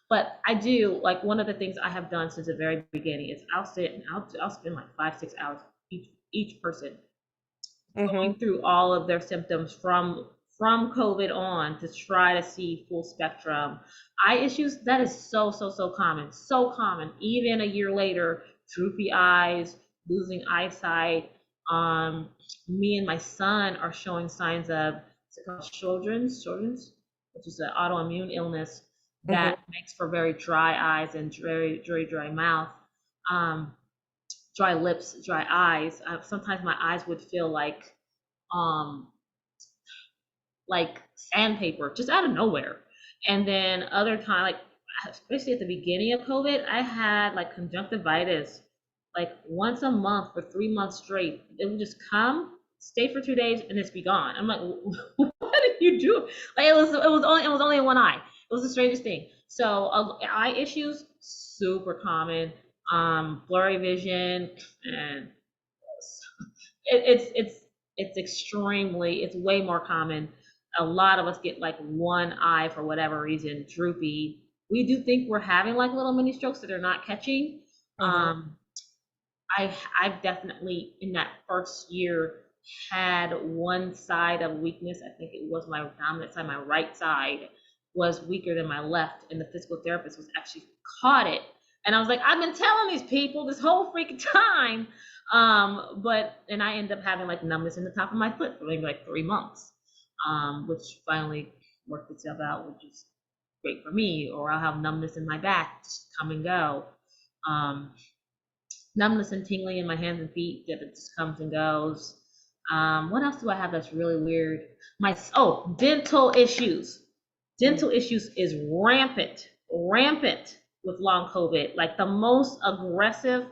But I do, like, one of the things I have done since the very beginning is I'll sit and I'll spend like 5-6 hours each person going through all of their symptoms from COVID on, to try to see full spectrum. Eye issues, that is so common. Even a year later, droopy eyes, losing eyesight. Me and my son are showing signs of, it's called Sjogren's, which is an autoimmune illness that makes for very dry eyes and very dry mouth, dry lips, dry eyes. Sometimes my eyes would feel like sandpaper, just out of nowhere. And then other time, like especially at the beginning of COVID, I had like conjunctivitis, like once a month for 3 months straight. It would just come, stay for 2 days, and it's be gone. I'm like, what did you do? Like it was only in one eye. It was the strangest thing. So eye issues, super common. Blurry vision, and it's way more common. A lot of us get like one eye for whatever reason, droopy. We do think we're having like little mini strokes that are not catching. I've definitely in that first year had one side of weakness. I think it was my dominant side, my right side was weaker than my left, and the physical therapist was actually caught it. And I was like, I've been telling these people this whole freaking time. And I ended up having like numbness in the top of my foot for maybe like 3 months, which finally worked itself out, which is great for me. Or I'll have numbness in my back, just come and go. Numbness and tingling in my hands and feet that it just comes and goes. What else do I have that's really weird? Dental issues. Dental issues is rampant with long COVID. Like the most aggressive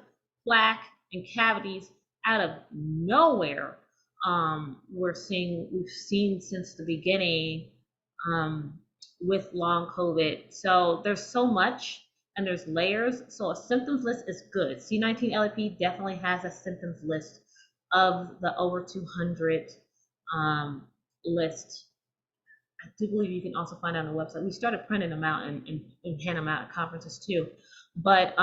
plaque and cavities out of nowhere. we've seen since the beginning with long COVID. So there's so much and there's layers. So a symptoms list is good. C19 LAP definitely has a symptoms list of the over 200 list. I do believe you can also find it on the website. We started printing them out and handing them out at conferences too. But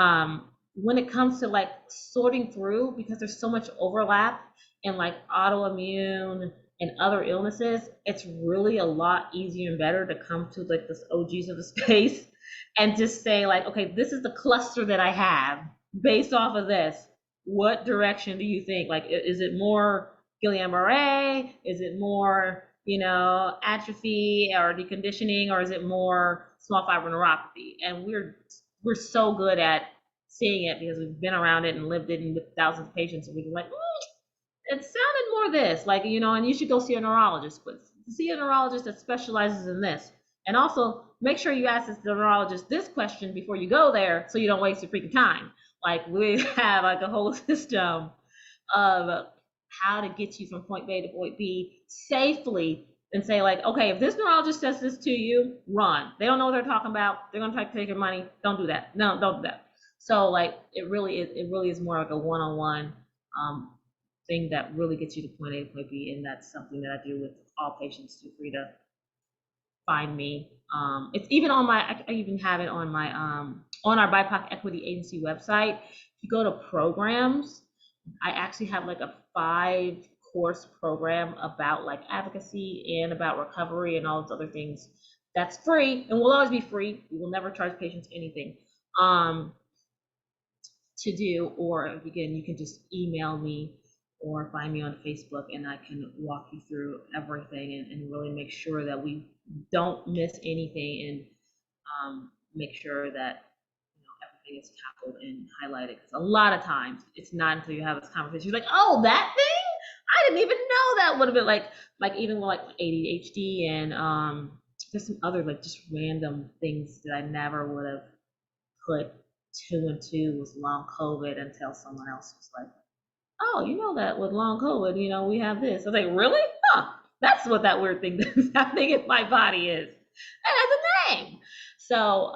when it comes to like sorting through, because there's so much overlap in like autoimmune and other illnesses, it's really a lot easier and better to come to like this OGs of the space and just say like, okay, this is the cluster that I have based off of this. What direction do you think? Like, is it more Guillain-Barré? Is it more, atrophy or deconditioning, or is it more small fiber neuropathy? And we're so good at seeing it because we've been around it and lived it with thousands of patients, and we can like, it sounded more this, like, and you should go see a neurologist, but see a neurologist that specializes in this. And also make sure you ask the neurologist this question before you go there, so you don't waste your freaking time. Like, we have like a whole system of how to get you from point A to point B safely, and say like, okay, if this neurologist says this to you, run. They don't know what they're talking about. They're gonna try to take your money. Don't do that. No, don't do that. So like, it really is more like a one-on-one thing that really gets you to point A to point B, and that's something that I do with all patients. Feel free to find me. It's even on my, I even have it on my on our BIPOC Equity Agency website. If you go to programs, I actually have like a 5-course program about like advocacy and about recovery and all those other things. That's free and will always be free. We will never charge patients anything to do. Or again, you can just email me or find me on Facebook, and I can walk you through everything and really make sure that we don't miss anything, and make sure that everything is tackled and highlighted. Because a lot of times it's not until you have this conversation you're like, oh, that thing, I didn't even know that would have been like even with like ADHD and there's some other like just random things that I never would have put 2 and 2 was long COVID until someone else was like, oh, that with long COVID, we have this. I was like, really? Huh, that's what that weird thing that's happening in my body is. It has a name. So,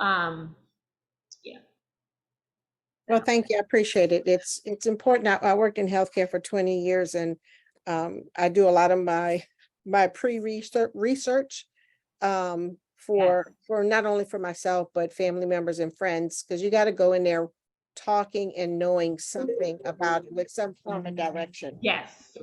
yeah. Well, thank you. I appreciate it. It's important. I worked in healthcare for 20 years, and I do a lot of my research for not only for myself, but family members and friends, because you got to go in there talking and knowing something about it with some form of direction. Yes,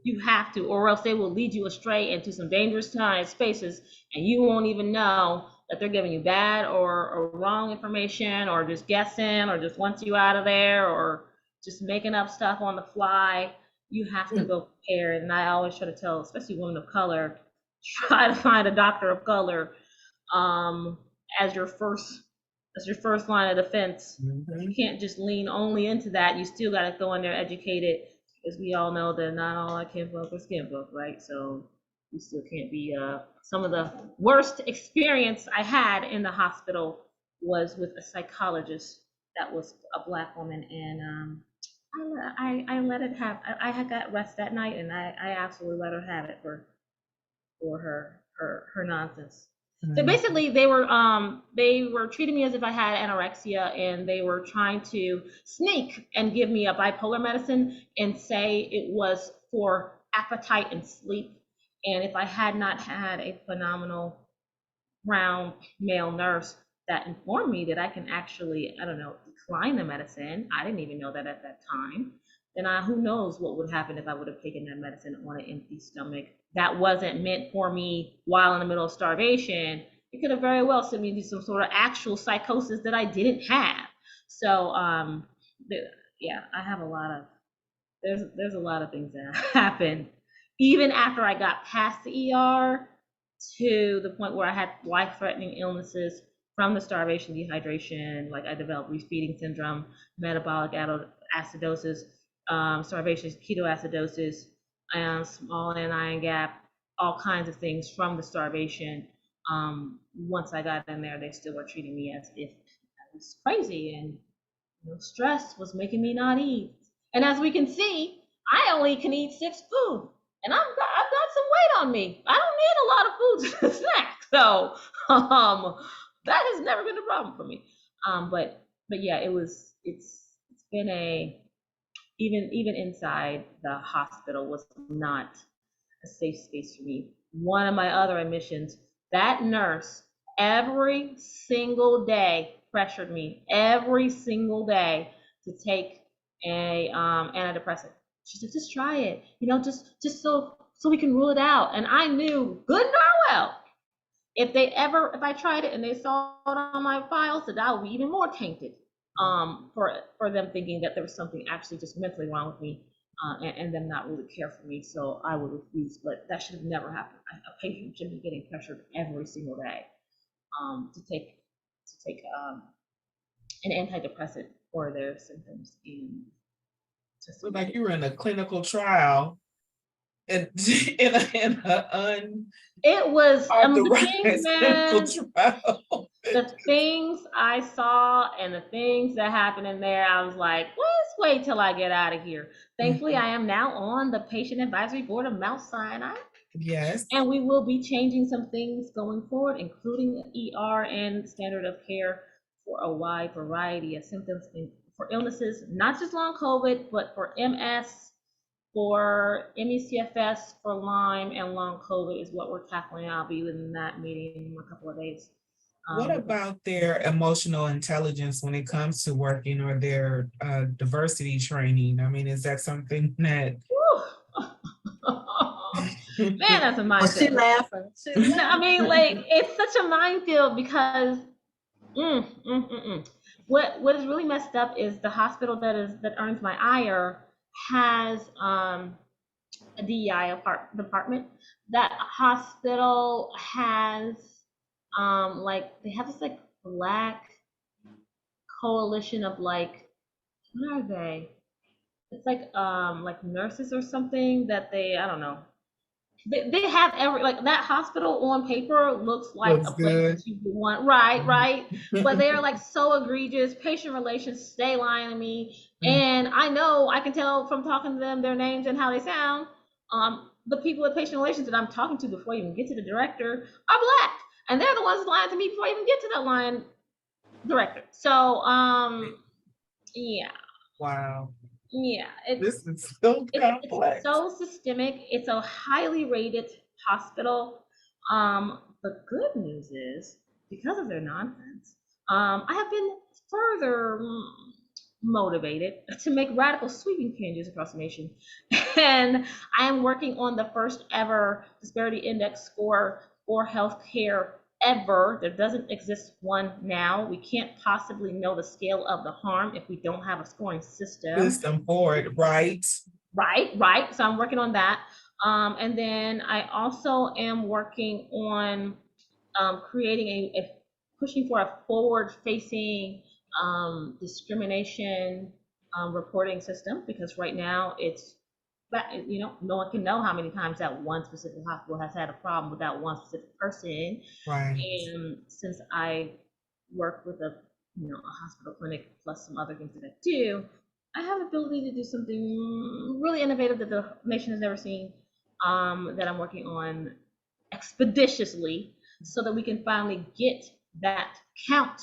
you have to, or else they will lead you astray into some dangerous spaces, and you won't even know that they're giving you bad or wrong information, or just guessing, or just wants you out of there, or just making up stuff on the fly. You have to go prepared. And I always try to tell, especially women of color, try to find a doctor of color as your first line of defense. You can't just lean only into that. You still got to go in there educated, because we all know that not all kinfolk are skinfolk, right? So you still can't be some of the worst experience I had in the hospital was with a psychologist that was a Black woman, and I let it have. I had got rest that night, and I absolutely let her have it for her nonsense. So basically, they were treating me as if I had anorexia, and they were trying to sneak and give me a bipolar medicine and say it was for appetite and sleep. And if I had not had a phenomenal brown male nurse that informed me that I can actually, decline the medicine, I didn't even know that at that time, then who knows what would happen if I would have taken that medicine on an empty stomach that wasn't meant for me while in the middle of starvation. It could have very well sent me to some sort of actual psychosis that I didn't have. So yeah, I have a lot of, there's a lot of things that happened even after I got past the ER, to the point where I had life-threatening illnesses from the starvation, dehydration. Like I developed refeeding syndrome, metabolic acidosis, starvation, ketoacidosis, small anion gap, all kinds of things from the starvation. Once I got in there, they still were treating me as if I was crazy, and stress was making me not eat. And as we can see, I only can eat 6 foods. and I've got some weight on me. I don't need a lot of food to snack. So that has never been a problem for me. But yeah, it's been even inside the hospital was not a safe space for me. One of my other admissions, that nurse every single day pressured me every single day to take a antidepressant. She said, just try it, just so we can rule it out. And I knew good and well, if I tried it and they saw it on my files, that I would be even more tainted for them thinking that there was something actually just mentally wrong with me, and them not really care for me. So I would refuse, but that should have never happened. A patient should be getting pressured every single day to take an antidepressant for their symptoms. And just Like you were in a clinical trial and it was the things I saw and the things that happened in there, I was like, let's wait till I get out of here. Thankfully, I am now on the patient advisory board of Mount Sinai. Yes. And we will be changing some things going forward, including ER and standard of care for a wide variety of symptoms for illnesses, not just long COVID, but for MS, for ME/CFS, for Lyme, and long COVID is what we're tackling. I'll be in that meeting in a couple of days. What about their emotional intelligence when it comes to working, or their diversity training? I mean, is that something that? Man, that's a minefield. She laughing. I mean, like, it's such a minefield because what is really messed up is the hospital that earns my ire has a DEI department. That hospital has like, they have this like black coalition of like, what are they? It's like nurses or something that I don't know. They have like that hospital on paper looks like a place that you would want, right? But they are like so egregious. Patient relations, stay lying to me, and I know I can tell from talking to them their names and how they sound. The people with patient relations that I'm talking to before I even get to the director are black, and they're the ones lying to me before I even get to that line director. So yeah. Wow. Yeah, this is so complex. It's so systemic. It's a highly rated hospital. The good news is, because of their nonsense, I have been further motivated to make radical sweeping changes across the nation. And I am working on the first ever disparity index score for healthcare ever. There doesn't exist one now. We can't possibly know the scale of the harm if we don't have a scoring system for it, right? Right. So I'm working on that. And then I also am working on creating pushing for a forward-facing discrimination reporting system, because right now it's, no one can know how many times that one specific hospital has had a problem with that one specific person. Right. And since I work with a hospital clinic plus some other things that I do, I have the ability to do something really innovative that the nation has never seen, that I'm working on expeditiously, so that we can finally get that count.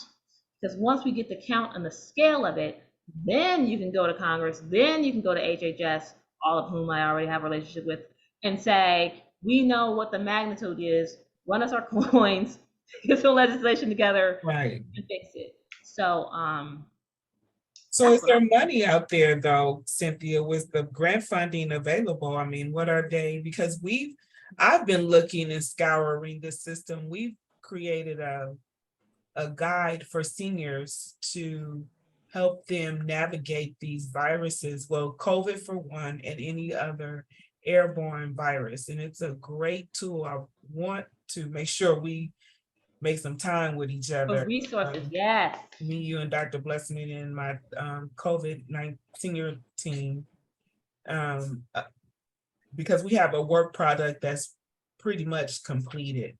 Because once we get the count and the scale of it, then you can go to Congress, then you can go to HHS, all of whom I already have a relationship with, and say, we know what the magnitude is, run us our coins, get some legislation together, right, and fix it. So is there money out there though, Cynthia? Was the grant funding available? I mean, what are they? Because I've been looking and scouring the system. We've created a guide for seniors to help them navigate these viruses. Well, COVID for one, and any other airborne virus. And it's a great tool. I want to make sure we make some time with each other. For resources, yes. Me, you, and Dr. Blessing, and my COVID-19 senior team, because we have a work product that's pretty much completed.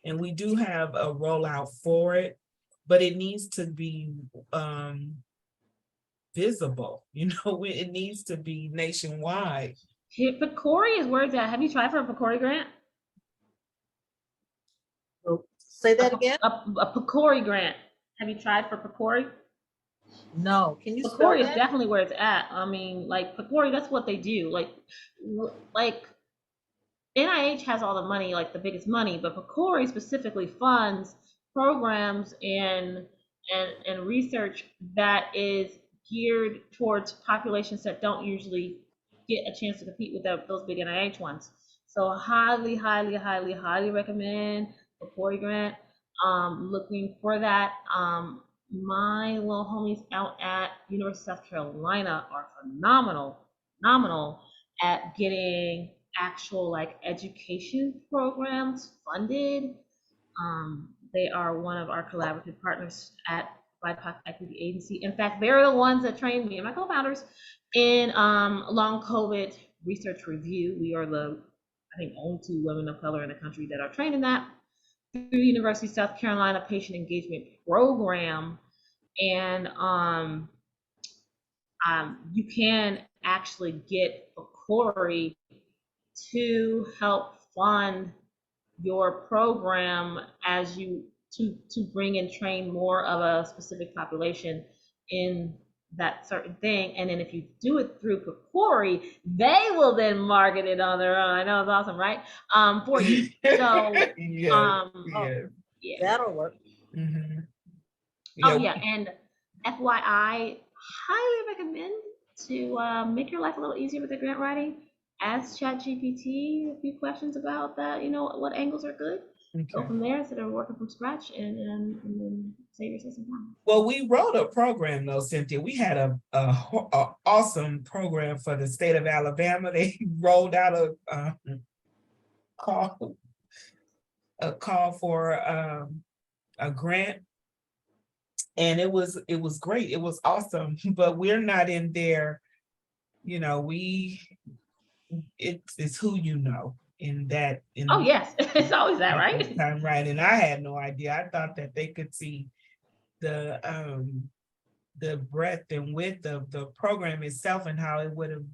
And we do have a rollout for it, but it needs to be visible. It needs to be nationwide. Here, PCORI is where it's at. Have you tried for a PCORI grant? So say that again? A PCORI grant. Have you tried for PCORI? No, can you spell PCORI is that? definitely where it's at. I mean, like PCORI, that's what they do. Like NIH has all the money, like the biggest money, but PCORI specifically funds programs and research that is geared towards populations that don't usually get a chance to compete with those big NIH ones. So highly, highly, highly, highly recommend PCORI grant. Looking for that. My little homies out at University of South Carolina are phenomenal at getting actual like education programs funded. They are one of our collaborative partners at BIPOC Equity Agency. In fact, they're the ones that trained me and my co-founders in long COVID research review. We are I think, only 2 women of color in the country that are trained in that through the University of South Carolina Patient Engagement Program. And you can actually get a PCORI to help fund your program as you to bring and train more of a specific population in that certain thing. And then if you do it through PCORI, they will then market it on their own. I know it's awesome, right? For you. So Yeah. yeah. That'll work. Mm-hmm. Oh yeah, and FYI, highly recommend to make your life a little easier with the grant writing. Ask ChatGPT a few questions about that. You know what angles are good. Go Okay. from there instead of working from scratch, and then save yourself some time. Well, we wrote a program though, Cynthia. We had a awesome program for the state of Alabama. They rolled out a call for a grant, and it was great. It was awesome, but we're not in there. You know, it's who you know in that. Oh yes, it's always that, right? Time, right? And I had no idea. I thought that they could see the breadth and width of the program itself and how it would have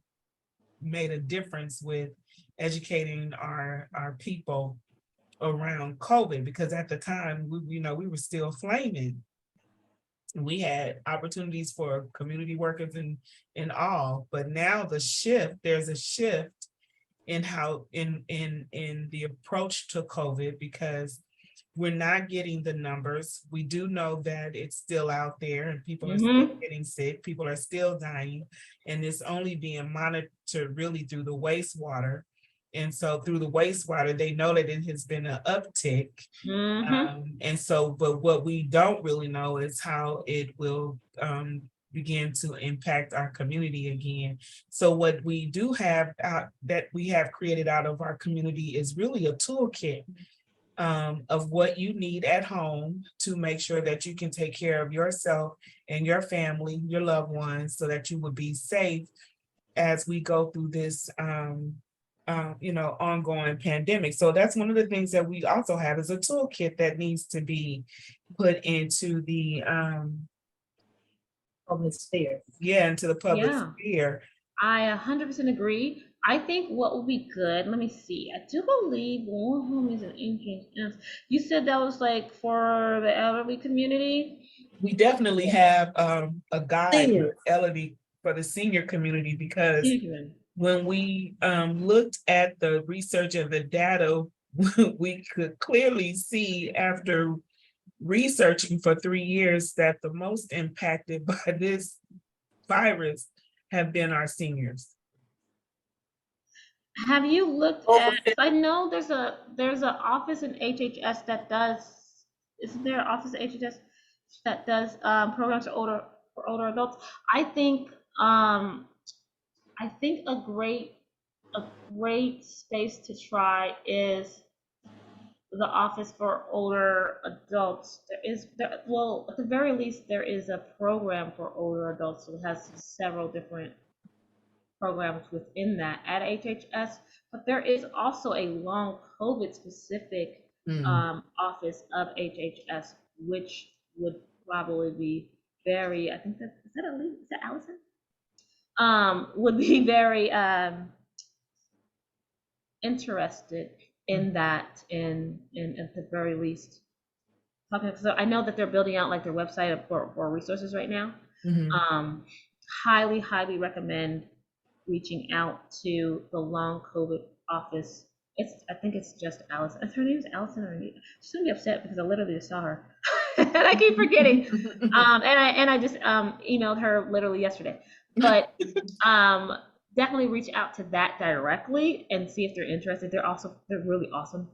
made a difference with educating our people around COVID, because at the time we were still flaming. We had opportunities for community workers and all, but now there's a shift in how in the approach to COVID, because we're not getting the numbers. We do know that it's still out there and people are still getting sick, people are still dying, and it's only being monitored really through the wastewater. And so through the wastewater, they know that it has been an uptick. And so, but what we don't really know is how it will begin to impact our community again. So what we do have that we have created out of our community is really a toolkit of what you need at home to make sure that you can take care of yourself and your family, your loved ones, so that you would be safe as we go through this ongoing pandemic. So that's one of the things that we also have is a toolkit that needs to be put into the Public sphere. into the public sphere. I 100% agree. I think what would be good, let me see. I do believe one homies and ancient. You said that was like for the elderly community. We definitely have a guide for the senior community, because when we looked at the research and the data, we could clearly see after researching for 3 years that the most impacted by this virus have been our seniors. Have you looked at, I know there's an office in HHS that does, isn't there an office at HHS that does programs for older adults? I think a great space to try is the office for older adults. Well, at the very least, there is a program for older adults. So it has several different programs within that at HHS, but there is also a long COVID specific office of HHS, which would probably be very, I think that, is that Allison? Would be very interested in that, in at the very least. Talking, so I know that they're building out like their website for resources right now. Highly, highly recommend reaching out to the long COVID office. I think it's just Allison. Her name is Allison or Anita. She's gonna be upset because I literally just saw her and I keep forgetting. And I just emailed her literally yesterday. But definitely reach out to that directly and see if they're interested. They're really awesome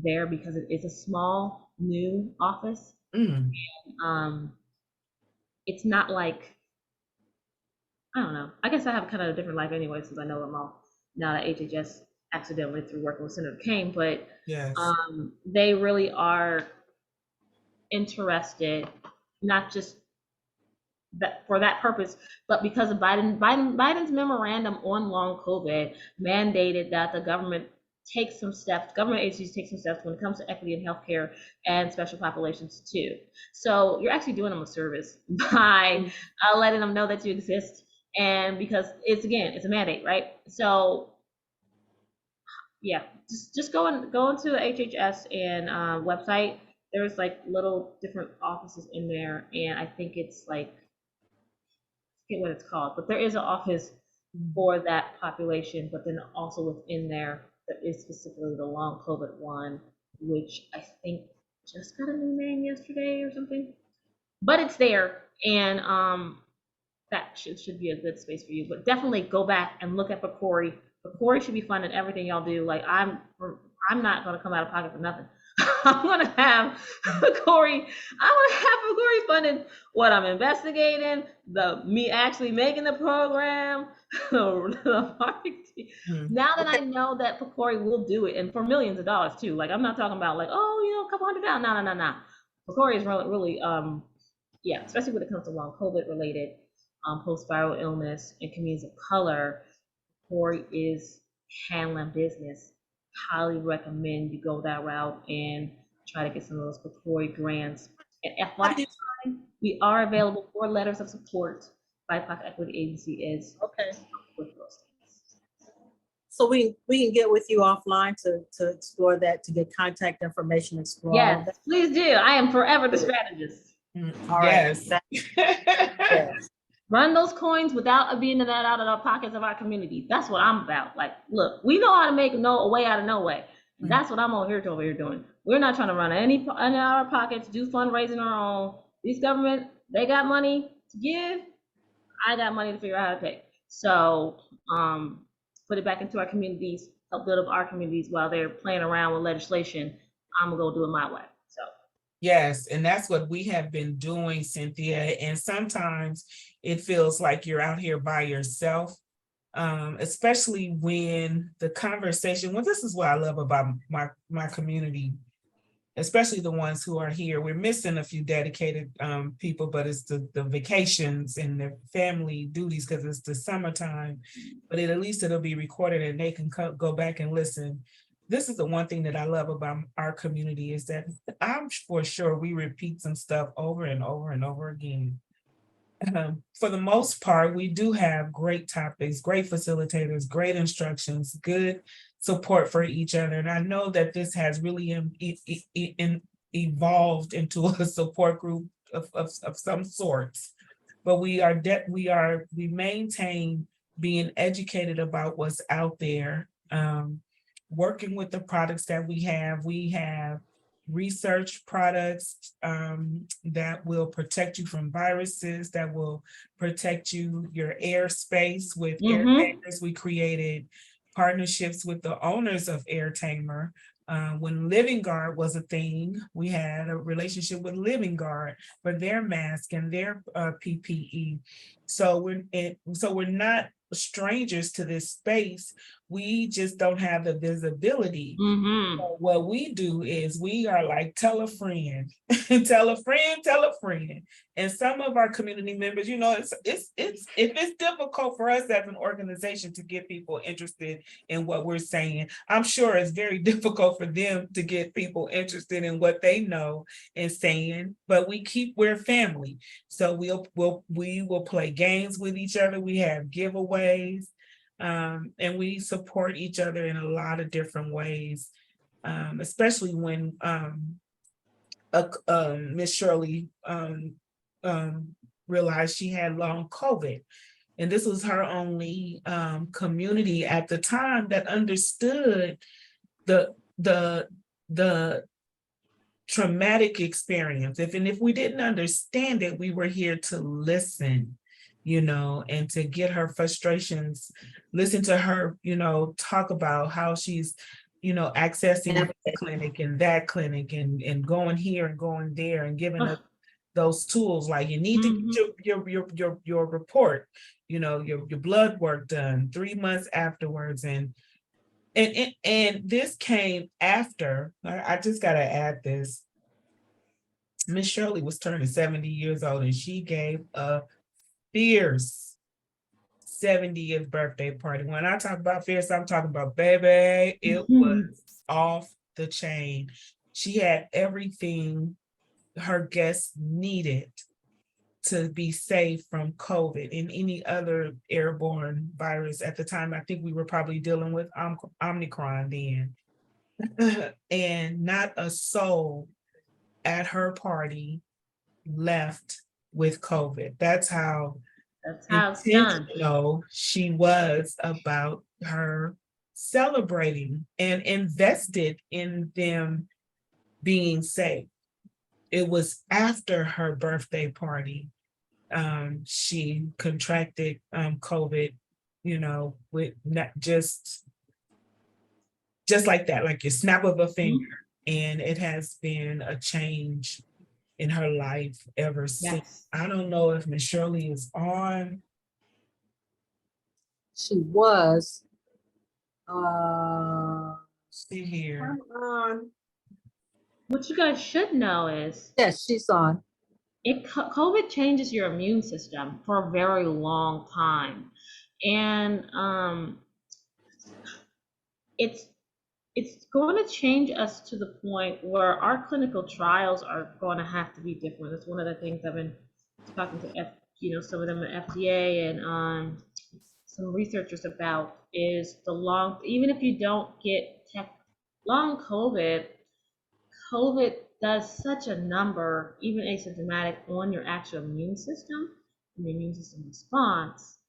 there, because it is a small new office. It's not like, I don't know. I guess I have kind of a different life anyway, since I know them all now that HHS accidentally through working with Senator Kane. But Yes. They really are interested, not just that for that purpose, but because of Biden's memorandum on long COVID mandated that the government take some steps, government agencies take some steps when it comes to equity in healthcare and special populations too. So you're actually doing them a service by letting them know that you exist. And because it's a mandate, right? So yeah, just go into the HHS and website. There's like little different offices in there, and I think it's like, I forget what it's called, but there is an office for that population. But then also within there is specifically the long COVID one, which I think just got a new name yesterday or something. But it's there, and that should be a good space for you. But definitely go back and look at PCORI. PCORI should be funding everything y'all do. Like I'm not gonna come out of pocket for nothing. I'm gonna have PCORI funding what I'm investigating, me actually making the program, the marketing. Now that I know that PCORI will do it, and for millions of dollars too. Like I'm not talking about like, oh, a couple $100. No. PCORI is really, yeah, especially when it comes to long COVID related post-viral illness and communities of color. PCORI is handling business. Highly recommend you go that route and try to get some of those PCORI grants. And FYI, we are available for letters of support. BIPOC Equity Agency is Okay. with those things. So we can get with you offline to explore that, to get contact information, explore. Yes, please do. I am forever the strategist. All right. Yes. Yes. Run those coins without being that out of the pockets of our community. That's what I'm about. Like, look, we know how to make a way out of no way. That's what I'm over here doing. We're not trying to run any in our pockets, do fundraising on our own. These government, they got money to give. I got money to figure out how to pay. So put it back into our communities, help build up our communities while they're playing around with legislation. I'm gonna go do it my way. So. Yes, and that's what we have been doing, Cynthia. And sometimes it feels like you're out here by yourself, especially when the conversation, well, this is what I love about my community, especially the ones who are here. We're missing a few dedicated people, but it's the vacations and the family duties because it's the summertime, but at least it'll be recorded and they can go back and listen. This is the one thing that I love about our community is that I'm for sure we repeat some stuff over and over and over again. For the most part, we do have great topics, great facilitators, great instructions, good support for each other. And I know that this has really evolved into a support group of some sorts. But we maintain being educated about what's out there. Working with the products that we have research products that will protect you from viruses, that will protect your airspace with AirTamers. We created partnerships with the owners of AirTamer. When Living Guard was a thing, we had a relationship with Living Guard for their mask and their PPE. So we're not strangers to this space. We just don't have the visibility. So what we do is we are like, tell a friend, tell a friend. And some of our community members, it's difficult for us as an organization to get people interested in what we're saying. I'm sure it's very difficult for them to get people interested in what they know and saying, but we're family. So we will play games with each other. We have giveaways. And we support each other in a lot of different ways, especially when Miss Shirley realized she had long COVID. And this was her only community at the time that understood the traumatic experience. If we didn't understand it, we were here to listen, and to get her frustrations, listen to her, talk about how she's, accessing this clinic and that clinic and going here and going there and giving us those tools, like you need to get your report, your blood work done 3 months afterwards. And this came after, I just gotta add this. Miss Shirley was turning 70 years old, and she gave a fierce 70th birthday party. When I talk about fierce, I'm talking about, baby, it was off the chain. She had everything her guests needed to be safe from COVID and any other airborne virus. At the time, I think we were probably dealing with Omicron then. And not a soul at her party left with COVID. That's how it's done. intentional she was about her celebrating and invested in them being safe. It was after her birthday party, she contracted COVID, with not just like that, like your snap of a finger. And it has been a change in her life ever since. Yes. I don't know if Miss Shirley is on. She was. See here. What you guys should know is, Yes, she's on. COVID changes your immune system for a very long time, and it's going to change us to the point where our clinical trials are going to have to be different. That's one of the things I've been talking to some of them at FDA and some researchers about, is even if you don't get long COVID does such a number, even asymptomatic, on your actual immune system and the immune system response,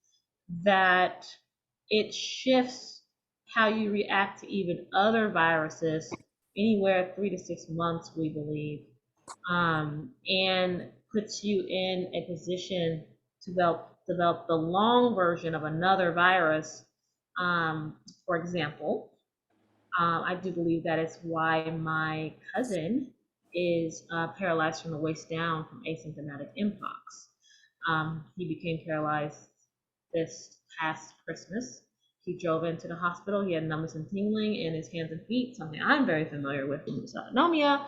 that it shifts how you react to even other viruses anywhere 3 to 6 months, we believe, and puts you in a position to develop the long version of another virus. For example, I do believe that is why my cousin is paralyzed from the waist down from asymptomatic mpox. He became paralyzed this past Christmas. He drove into the hospital. He had numbness and tingling in his hands and feet, something I'm very familiar with from dysautonomia,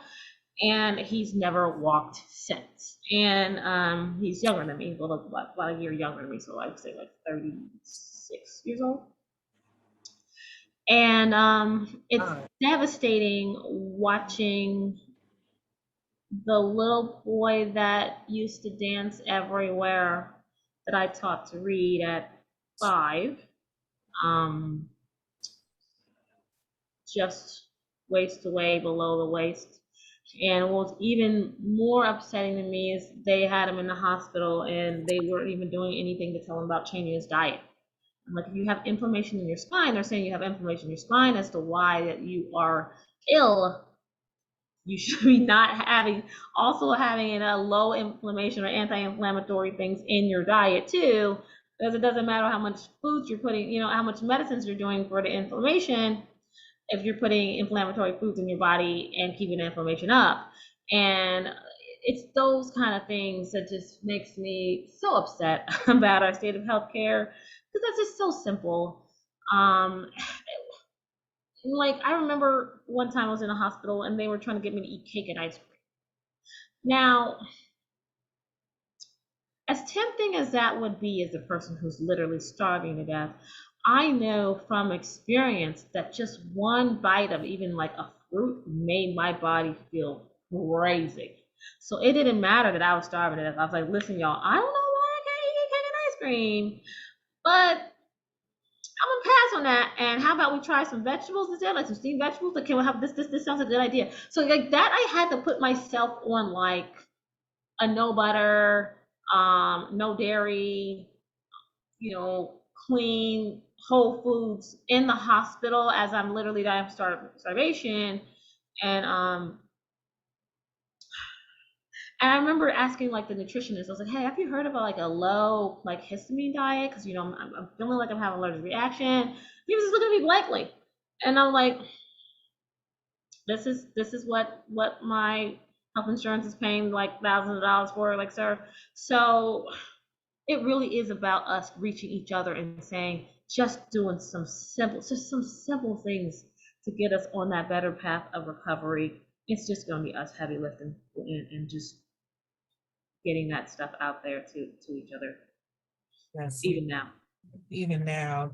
and he's never walked since. And he's younger than me. He's about a year younger than me, so I would say like 36 years old. And it's devastating watching the little boy that used to dance everywhere that I taught to read at 5, just waist away, below the waist. And what's even more upsetting to me is they had him in the hospital and they weren't even doing anything to tell him about changing his diet. Like, if you have inflammation in your spine, they're saying you have inflammation in your spine as to why that you are ill. You should be not having a low inflammation or anti-inflammatory things in your diet too, because it doesn't matter how much foods you're putting, how much medicines you're doing for the inflammation, if you're putting inflammatory foods in your body and keeping the inflammation up. And it's those kind of things that just makes me so upset about our state of healthcare, because that's just so simple. Like, I remember one time I was in a hospital and they were trying to get me to eat cake and ice cream. Now, as tempting as that would be as a person who's literally starving to death, I know from experience that just one bite of even like a fruit made my body feel crazy. So it didn't matter that I was starving to death. I was like, listen, y'all, I don't know why I can't eat cake and ice cream, but I'm on that, and how about we try some vegetables instead, like some steamed vegetables? Like, can we have this sounds a good idea. So like that, I had to put myself on like a no butter, no dairy, clean whole foods in the hospital as I'm literally dying of starvation. And I remember asking like the nutritionist, I was like, hey, have you heard about like a low like histamine diet? Because I'm feeling like I'm having an allergic reaction. He was just looking at me blankly. And I'm like, this is what my health insurance is paying like thousands of dollars for, like, sir. So it really is about us reaching each other and saying, just doing some simple things to get us on that better path of recovery. It's just going to be us heavy lifting and just getting that stuff out there to each other. Yes, Even now.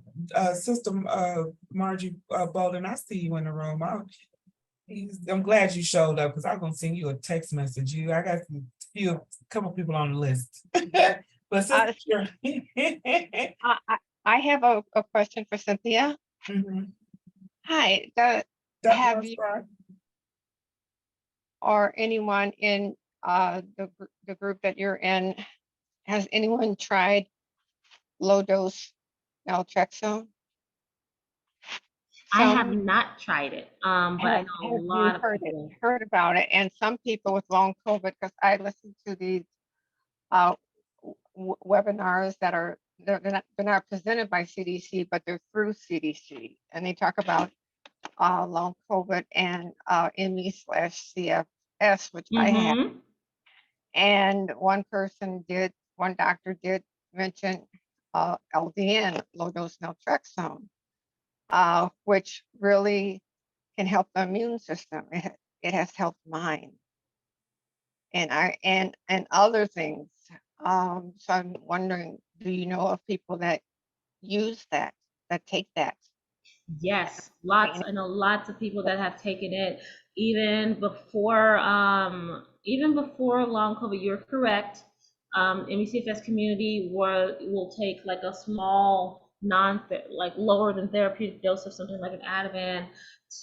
Sister Margie Bolden, I see you in the room. I'm glad you showed up, because I'm gonna send you a text message. I got a couple people on the list. But Sister, I have a question for Cynthia. Mhm. Hi, Dr. have you Rothschild? or anyone in the group that you're in, has anyone tried low dose naltrexone? I have not tried it, but I know a lot of people heard about it, and some people with long COVID, because I listened to these webinars that are they're not presented by CDC, but they're through CDC, and they talk about long COVID and ME/CFS, which I have. Mhm. And one doctor did mention LDN, low dose naltrexone, which really can help the immune system. It has helped mine, and other things. So I'm wondering, do you know of people that use that take that? Yes, lots. I know lots of people that have taken it even before long COVID. You're correct. MECFS community will take like a small like lower than therapeutic dose of something like an Ativan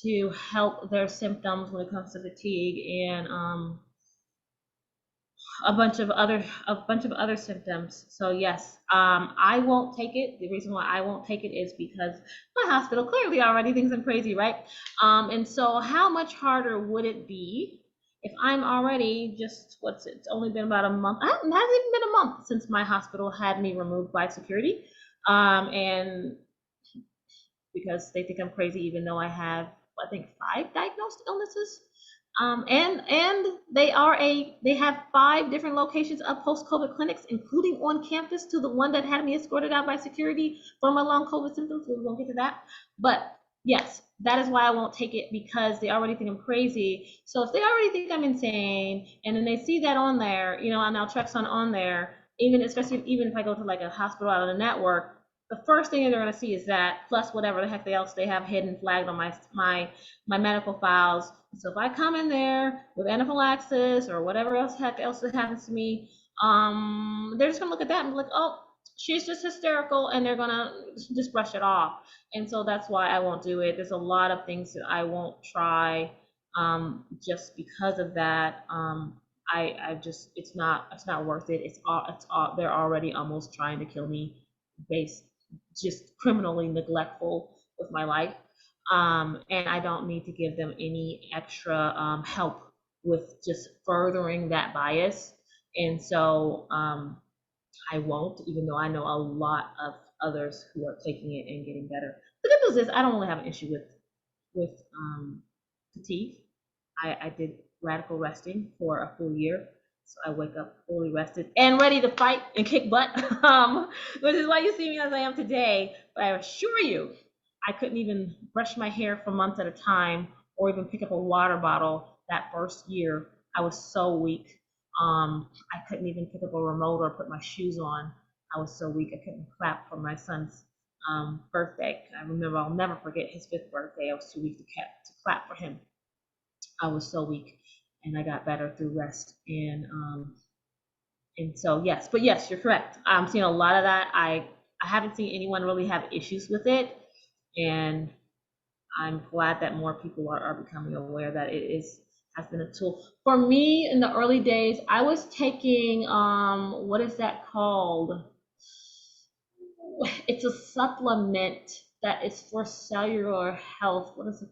to help their symptoms when it comes to fatigue and a bunch of other symptoms. So yes, I won't take it. The reason why I won't take it is because my hospital clearly already thinks I'm crazy, right? And so how much harder would it be if I'm already it's only been about a month. It hasn't even been a month since my hospital had me removed by security. And because they think I'm crazy, even though I have, I think, 5 diagnosed illnesses. And they have 5 different locations of post-COVID clinics, including on campus, to the one that had me escorted out by security for my long COVID symptoms. We won't get to that. But yes, that is why I won't take it, because they already think I'm crazy. So if they already think I'm insane, and then they see that on there, on naltrexone on there, even if I go to like a hospital out of the network, the first thing they're going to see is that, plus whatever the heck else they have hidden flagged on my medical files. So if I come in there with anaphylaxis or whatever else that happens to me, they're just gonna look at that and be like, oh, she's just hysterical, and they're gonna just brush it off. And so that's why I won't do it. There's a lot of things that I won't try, just because of that. I just, it's not worth it. They're already almost trying to kill me, just criminally neglectful with my life. And I don't need to give them any extra help with just furthering that bias. And so I won't, even though I know a lot of others who are taking it and getting better. The good news is I don't really have an issue with fatigue. I did radical resting for a full year. So I wake up fully rested and ready to fight and kick butt, which is why you see me as I am today. But I assure you, I couldn't even brush my hair for months at a time or even pick up a water bottle that first year. I was so weak. I couldn't even pick up a remote or put my shoes on. I was so weak. I couldn't clap for my son's birthday. I remember, I'll never forget his 5th birthday. I was too weak to clap for him. I was so weak, and I got better through rest. And so yes, but yes, you're correct. I'm seeing a lot of that. I haven't seen anyone really have issues with it. And I'm glad that more people are becoming aware that has been a tool. For me, in the early days, I was taking, what is that called? It's a supplement that is for cellular health. What is it?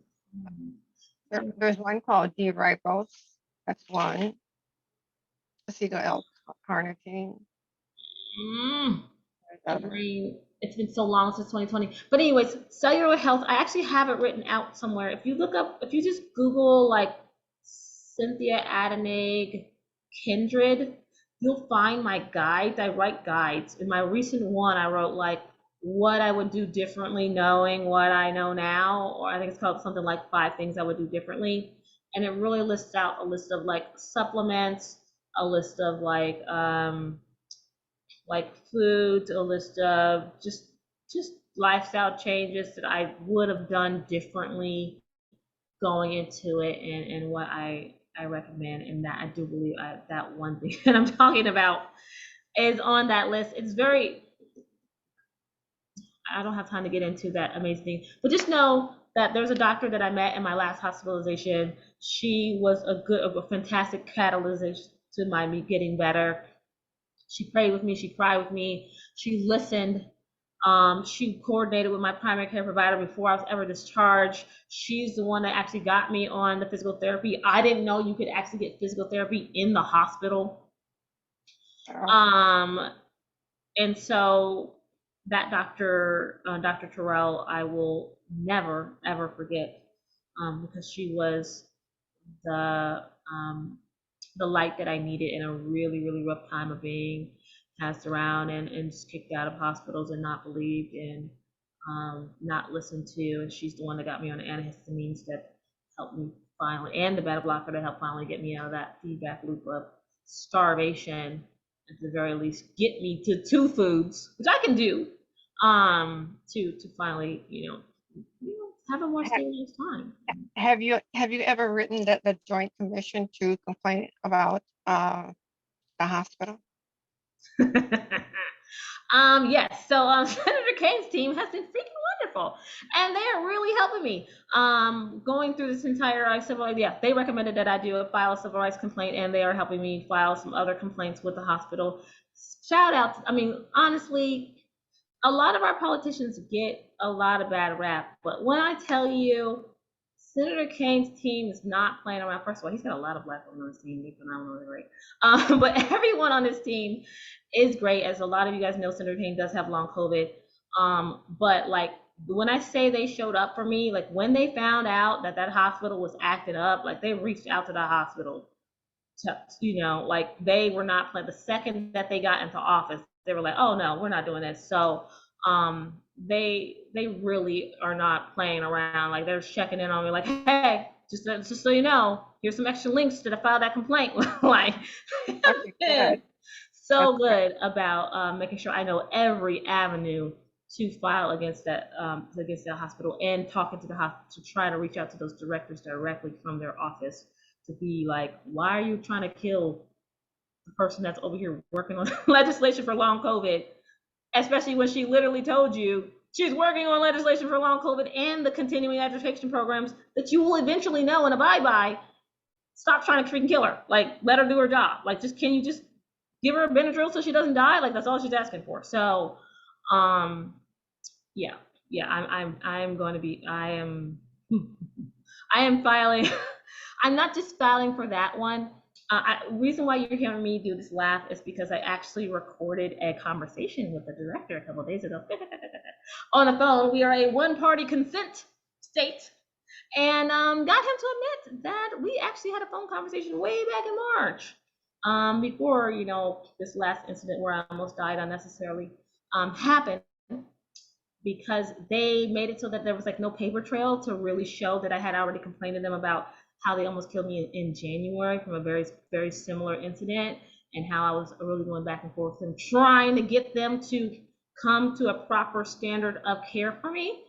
There's one called D-ribose. That's one. Acetyl-L-carnitine. Mm. There's My others. brain, it's been so long since 2020. But anyways, cellular health, I actually have it written out somewhere. If you look up, if you just Google like Cynthia Adinig Kindred, you'll find my guides. I write guides. In my recent one, I wrote like what I would do differently knowing what I know now, or I think it's called something like 5 things I would do differently. And it really lists out a list of like supplements, a list of like food, a list of just lifestyle changes that I would have done differently going into it, and what I recommend. And that I do believe that one thing that I'm talking about is on that list. It's very, I don't have time to get into that amazing thing, but just know that there's a doctor that I met in my last hospitalization. She was a fantastic catalyst to me getting better. She prayed with me, she cried with me, she listened. She coordinated with my primary care provider before I was ever discharged. She's the one that actually got me on the physical therapy. I didn't know you could actually get physical therapy in the hospital. And so that doctor, Dr. Terrell, I will never, ever forget, because she was the light that I needed in a really, really rough time of being passed around and just kicked out of hospitals and not believed and not listened to. And she's the one that got me on the antihistamines that helped me finally, and the beta blocker that helped finally get me out of that feedback loop of starvation, at the very least, get me to 2 foods, which I can do, to finally, have a more stable time. Have you ever written the Joint Commission to complain about the hospital? Yes. So Senator Kane's team has been freaking wonderful, and they are really helping me. Going through this entire civil rights. Yeah, they recommended that I file a civil rights complaint, and they are helping me file some other complaints with the hospital. Shout out! I mean, honestly, a lot of our politicians get a lot of bad rap, but when I tell you, Senator Kane's team is not playing around. First of all, he's got a lot of Black women on his team. They're phenomenally great. But everyone on his team is great. As a lot of you guys know, Senator Kane does have long COVID. But like when I say they showed up for me, like when they found out that hospital was acting up, like they reached out to the hospital to, like they were not playing. The second that they got into office, they were like, oh no, we're not doing this. So they really are not playing around. Like they're checking in on me like, hey, just so you know, here's some extra links to file that complaint. Like Good. so good about making sure I know every avenue to file against that hospital, and talking to the hospital to try to reach out to those directors directly from their office to be like, why are you trying to kill the person that's over here working on legislation for long COVID? Especially when she literally told you she's working on legislation for long COVID and the continuing education programs that you will eventually know and abide by. Stop trying to freaking kill her. Like, let her do her job. Like, can you just give her a Benadryl so she doesn't die? Like, that's all she's asking for. So, yeah, I'm going to be, I am filing. I'm not just filing for that one. Reason why you're hearing me do this laugh is because I actually recorded a conversation with the director a couple of days ago on the phone. We are a one-party consent state, and got him to admit that we actually had a phone conversation way back in March, before this last incident where I almost died unnecessarily happened, because they made it so that there was like no paper trail to really show that I had already complained to them about how they almost killed me in January from a very, very similar incident, and how I was really going back and forth and trying to get them to come to a proper standard of care for me.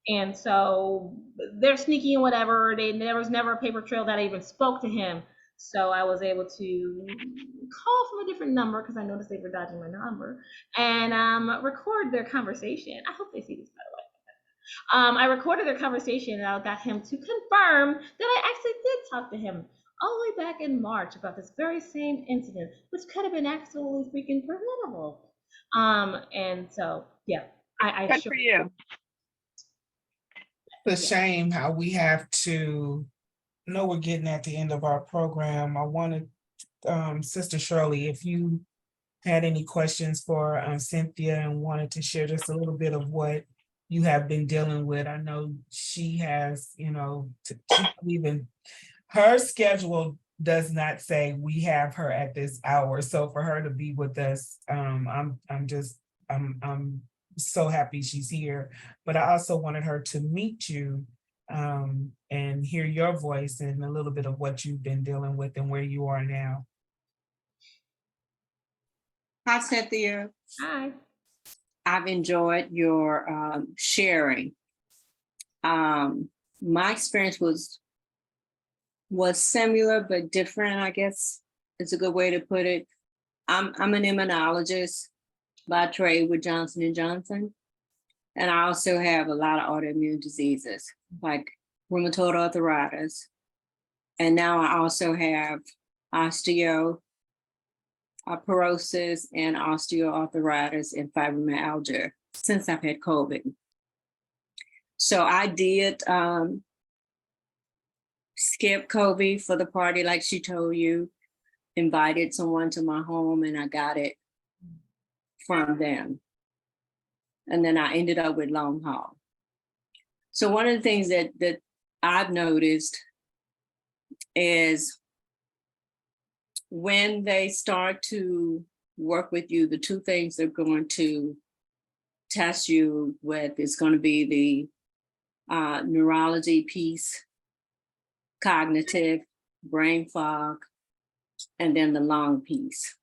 And so they're sneaky and whatever. There was never a paper trail that I even spoke to him. So I was able to call from a different number, because I noticed they were dodging my number, and record their conversation. I hope they see this, by the way. I recorded their conversation and I got him to confirm that I actually did talk to him all the way back in March about this very same incident, which could have been absolutely freaking preventable. And so, yeah, I Good sure. for you. It's a shame how we have to know we're getting at the end of our program. I wanted, Sister Shirley, if you had any questions for Cynthia and wanted to share just a little bit of what you have been dealing with. I know she has, even her schedule does not say we have her at this hour. So for her to be with us, I'm so happy she's here. But I also wanted her to meet you and hear your voice and a little bit of what you've been dealing with and where you are now. Hi, Cynthia. Hi. I've enjoyed your sharing. My experience was similar but different, I guess is a good way to put it. I'm an immunologist by trade with Johnson & Johnson. And I also have a lot of autoimmune diseases like rheumatoid arthritis. And now I also have osteoporosis and osteoarthritis and fibromyalgia since I've had COVID. So I did skip COVID for the party, like she told you, invited someone to my home and I got it from them. And then I ended up with long haul. So one of the things that I've noticed is when they start to work with you, the two things they're going to test you with is going to be the neurology piece, cognitive, brain fog, and then the lung piece.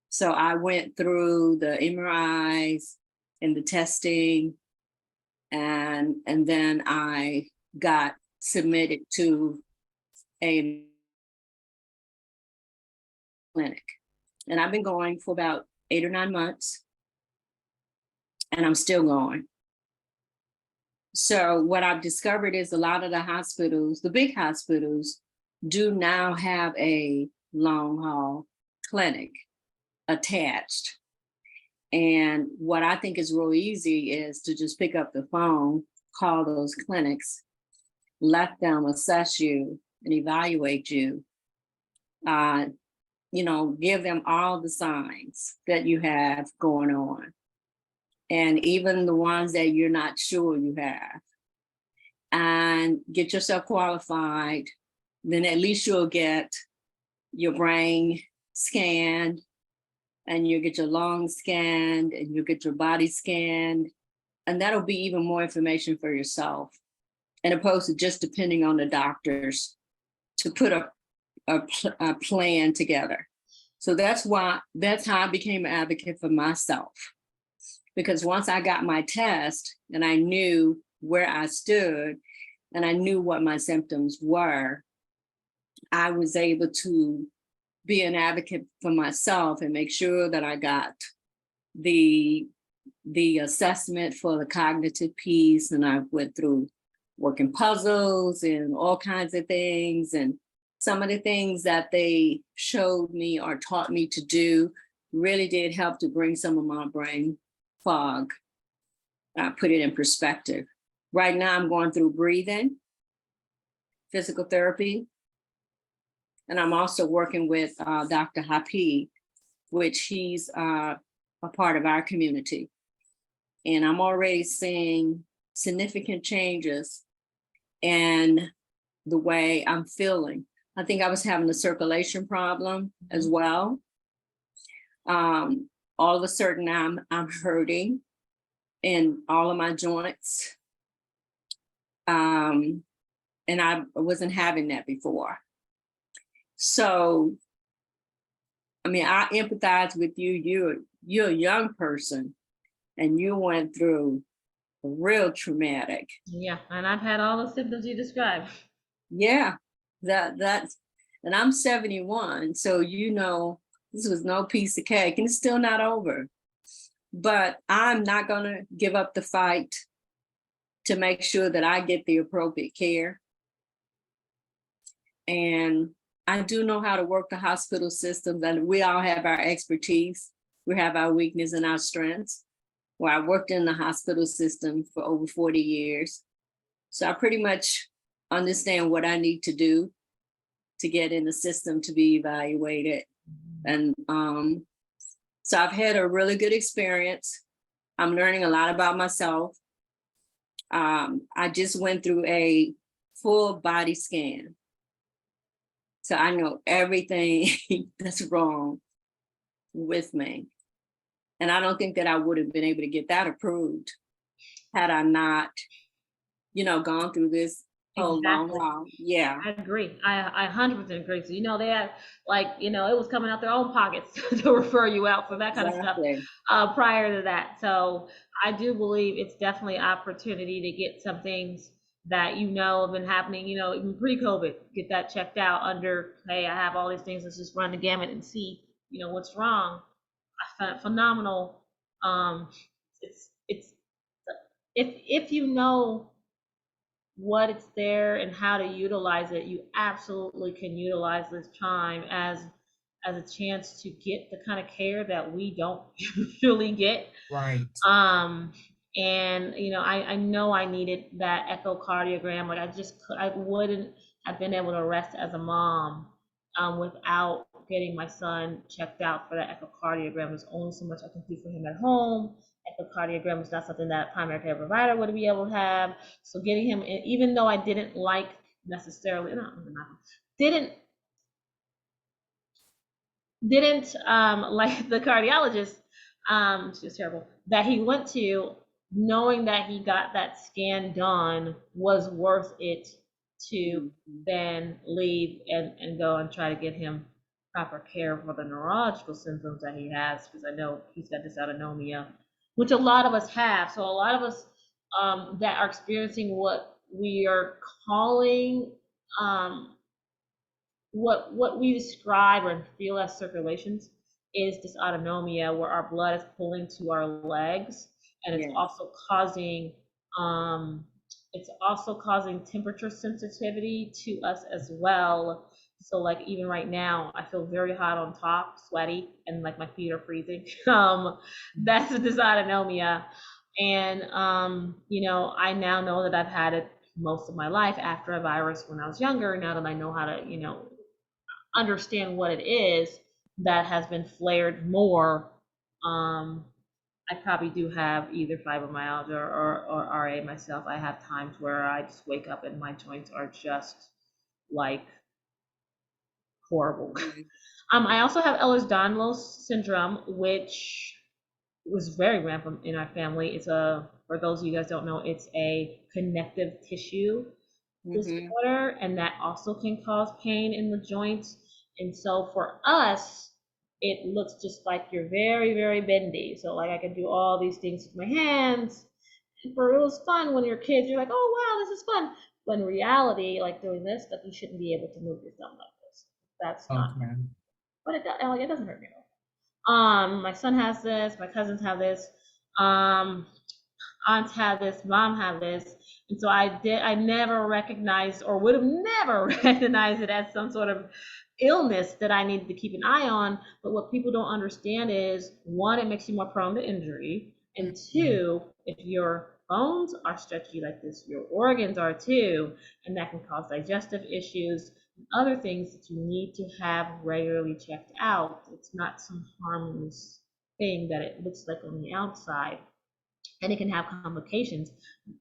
So I went through the MRIs and the testing, and then I got submitted to a clinic. And I've been going for about 8 or 9 months, and I'm still going. So what I've discovered is a lot of the hospitals, the big hospitals, do now have a long haul clinic attached. And what I think is real easy is to just pick up the phone, call those clinics, let them assess you and evaluate you, give them all the signs that you have going on. And even the ones that you're not sure you have, and get yourself qualified, then at least you'll get your brain scanned, and you'll get your lungs scanned, and you'll get your body scanned. And that'll be even more information for yourself, and opposed to just depending on the doctors to put a plan together. So that's how I became an advocate for myself. Because once I got my test and I knew where I stood and I knew what my symptoms were, I was able to be an advocate for myself and make sure that I got the assessment for the cognitive piece. And I went through working puzzles and all kinds of things. And some of the things that they showed me or taught me to do really did help to bring some of my brain fog, put it in perspective. Right now, I'm going through breathing, physical therapy, and I'm also working with Dr. Hapi, which he's a part of our community. And I'm already seeing significant changes in the way I'm feeling. I think I was having a circulation problem as well. All of a sudden I'm hurting in all of my joints. And I wasn't having that before. So, I mean, I empathize with you. You're a young person and you went through a real traumatic. Yeah, and I've had all the symptoms you described. Yeah, that's, and I'm 71. So, this was no piece of cake and it's still not over. But I'm not gonna give up the fight. to make sure that I get the appropriate care. And I do know how to work the hospital systems, and we all have our expertise. We have our weakness and our strengths. Well, I worked in the hospital system for over 40 years. So I pretty much understand what I need to do to get in the system to be evaluated. And so I've had a really good experience. I'm learning a lot about myself. I just went through a full body scan. So I know everything that's wrong with me. And I don't think that I would have been able to get that approved had I not, gone through this whole long haul. Yeah. I agree. I 100% agree. So, they had it was coming out their own pockets to refer you out for that kind of stuff prior to that. So I do believe it's definitely an opportunity to get some things that have been happening, even pre-COVID, get that checked out under, hey, I have all these things, let's just run the gamut and see, what's wrong. I found it phenomenal. It's if you know what it's there and how to utilize it, you absolutely can utilize this time as a chance to get the kind of care that we don't usually get. Right. And I know I needed that echocardiogram. Like I wouldn't have been able to rest as a mom without getting my son checked out for that echocardiogram. There's only so much I can do for him at home. Echocardiogram is not something that a primary care provider would be able to have. So getting him in, even though I didn't like necessarily, didn't like the cardiologist, she was terrible, that he went to, knowing that he got that scan done was worth it to then leave and go and try to get him proper care for the neurological symptoms that he has, because I know he's got dysautonomia, which a lot of us have. So a lot of us that are experiencing what we are calling what we describe or feel as circulations is dysautonomia, where our blood is pulling to our legs, and it's also causing temperature sensitivity to us as well. So like even right now, I feel very hot on top, sweaty, and like my feet are freezing. That's a dysautonomia. And I now know that I've had it most of my life after a virus when I was younger. Now that I know how to, understand what it is that has been flared more, I probably do have either fibromyalgia or RA myself. I have times where I just wake up and my joints are just like horrible. I also have Ehlers-Danlos syndrome, which was very rampant in our family. It's for those of you guys don't know, it's a connective tissue disorder, and that also can cause pain in the joints. And so for us, it looks just like you're very, very bendy. So like I can do all these things with my hands. And it was fun when you're kids, you're like, oh wow, this is fun. But in reality, like doing this stuff, you shouldn't be able to move your thumb like this. That's not, but it doesn't hurt me at all. My son has this, my cousins have this, aunts have this, mom have this. And so I never recognized, or would have never recognized it as some sort of illness that I needed to keep an eye on. But what people don't understand is, one, it makes you more prone to injury. And two, if your bones are stretchy like this, your organs are too, and that can cause digestive issues and other things that you need to have regularly checked out. It's not some harmless thing that it looks like on the outside, and it can have complications.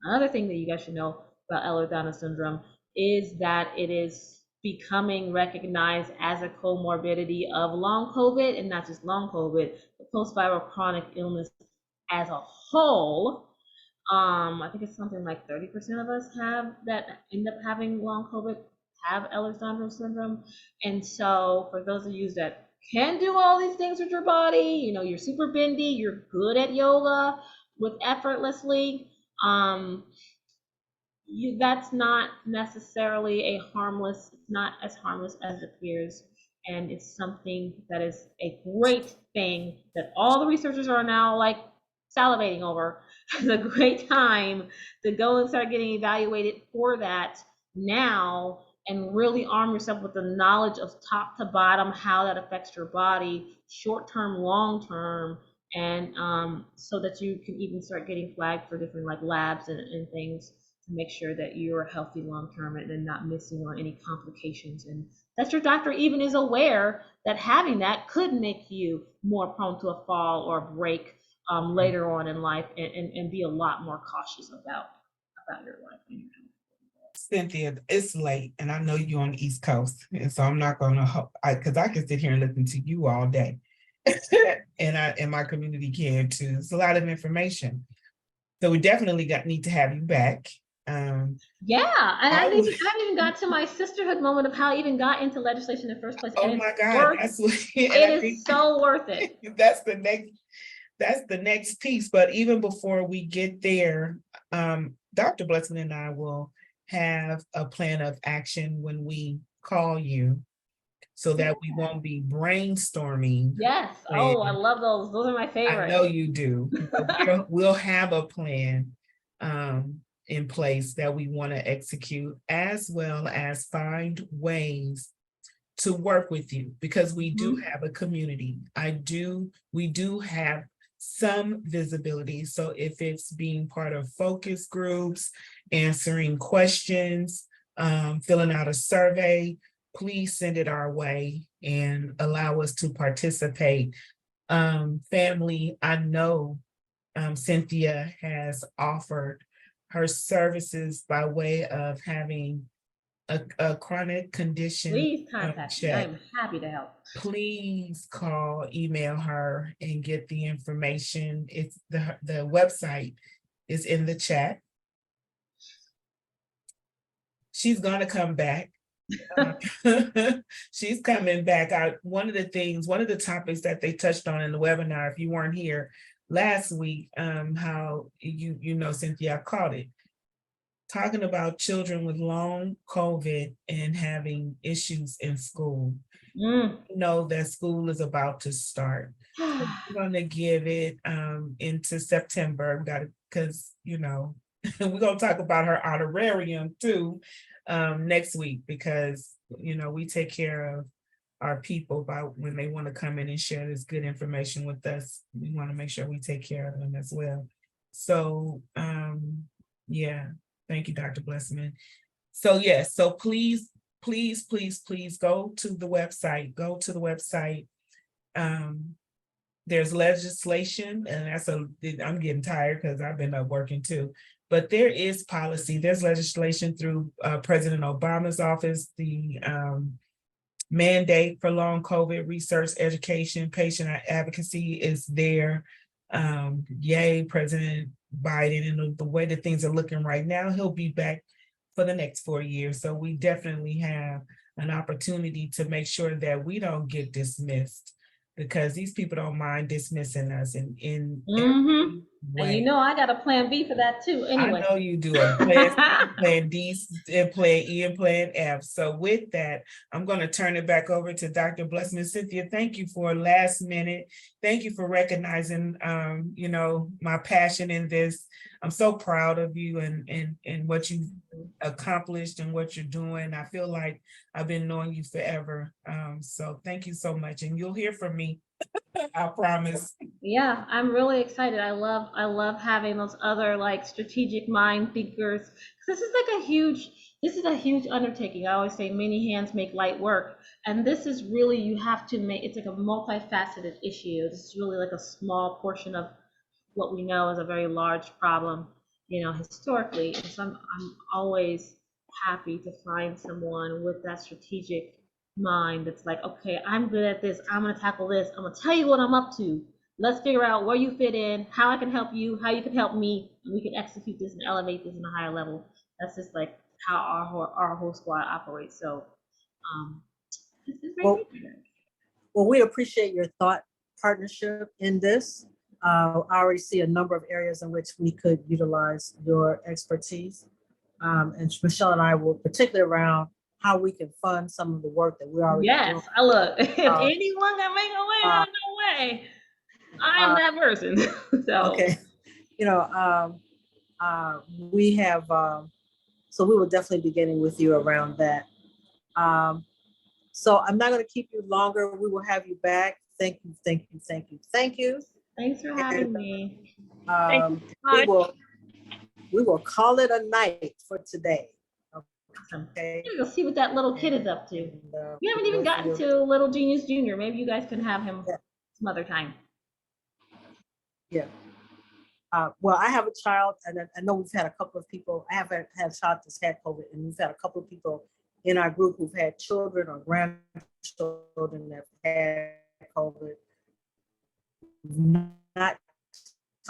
Another thing that you guys should know about Ehlers-Danlos syndrome is that it is becoming recognized as a comorbidity of long COVID, and not just long COVID, but post-viral chronic illness as a whole. I think it's something like 30% of us that end up having long COVID have Ehlers-Danlos syndrome. And so for those of you that can do all these things with your body, you're super bendy, you're good at yoga with effortlessly, that's not necessarily it's not as harmless as it appears. And it's something that is a great thing that all the researchers are now like salivating over, is a great time to go and start getting evaluated for that now, and really arm yourself with the knowledge of top to bottom, how that affects your body, short term, long term, and so that you can even start getting flagged for different like labs and things to make sure that you're healthy long term and not missing on any complications, and that your doctor even is aware that having that could make you more prone to a fall or a break later on in life, and be a lot more cautious about your life and your health. Cynthia, it's late and I know you're on the East Coast, and so I'm not gonna, because I can sit here and listen to you all day. And my community can too. It's a lot of information. So we definitely need to have you back. Yeah, and I haven't even got to my sisterhood moment of how I even got into legislation in the first place. Oh and my God, that's what it is so worth it. That's the next piece. But even before we get there, Dr. Blessman and I will have a plan of action when we call you, so that we won't be brainstorming. Yes. Oh, I love those. Those are my favorite. I know you do. We'll have a plan in place that we want to execute, as well as find ways to work with you, because we do have a community. We do have some visibility. So if it's being part of focus groups, answering questions, filling out a survey, please send it our way and allow us to participate. Family, I know Cynthia has offered her services by way of having a chronic condition. Please contact me. I'm happy to help. Please call, email her and get the information. It's the website is in the chat. She's gonna come back. She's coming back. One of the topics that they touched on in the webinar, if you weren't here last week, how you know, Cynthia, I caught it, talking about children with long COVID and having issues in school. You know that school is about to start. So we're going to give it into September, because you know we're going to talk about her honorarium too next week, because you know we take care of our people by when they want to come in and share this good information with us. We want to make sure we take care of them as well. So yeah, thank you, Dr. Blessman. So yes, so please go to the website. There's legislation, and I'm getting tired because I've been up working too. But there is policy, there's legislation through President Obama's office, the mandate for long COVID research, education, patient advocacy is there. Yay, President Biden, and the way that things are looking right now, he'll be back for the next 4 years. So we definitely have an opportunity to make sure that we don't get dismissed, because these people don't mind dismissing us in every way. And you know I got a plan B for that too. Anyway. I know you do. A plan C, plan D, and plan E, and plan F. So with that, I'm going to turn it back over to Dr. Blessman. Cynthia, thank you for last minute. Thank you for recognizing, you know, my passion in this. I'm so proud of you and what you've accomplished and what you're doing. I feel like I've been knowing you forever. So thank you so much. And you'll hear from me. I promise. Yeah, I'm really excited. I love having those other like strategic mind thinkers. This is like a huge undertaking. I always say many hands make light work. And this is really, you have to make, it's like a multifaceted issue. This is really like a small portion of what we know is a very large problem, you know, historically. And so I'm always happy to find someone with that strategic mind that's like, okay, I'm good at this, I'm gonna tackle this, I'm gonna tell you what I'm up to, let's figure out where you fit in, how I can help you, how you can help me, and we can execute this and elevate this in a higher level. That's just like how our whole squad operates. So this is very good. Well, we appreciate your thought partnership in this. I already see a number of areas in which we could utilize your expertise. And Michelle and I will, particularly around how we can fund some of the work that we're already doing. Yes, I look. If anyone can make a way, I'll no way. I am that person. So Okay, you know, we have, so we will definitely be getting with you around that. So I'm not going to keep you longer. We will have you back. Thank you, thank you, thank you, thank you. thanks for having me. Um, we will call it a night for today. Awesome. Okay. We'll see what that little kid is up to. And, We haven't even gotten to Little Genius Junior. Maybe you guys can have him some other time. Yeah. Well, I have a child, and I know we've had a couple of people. I have had a child that's had COVID, and we've had a couple of people in our group who've had children or grandchildren that have had COVID. We've not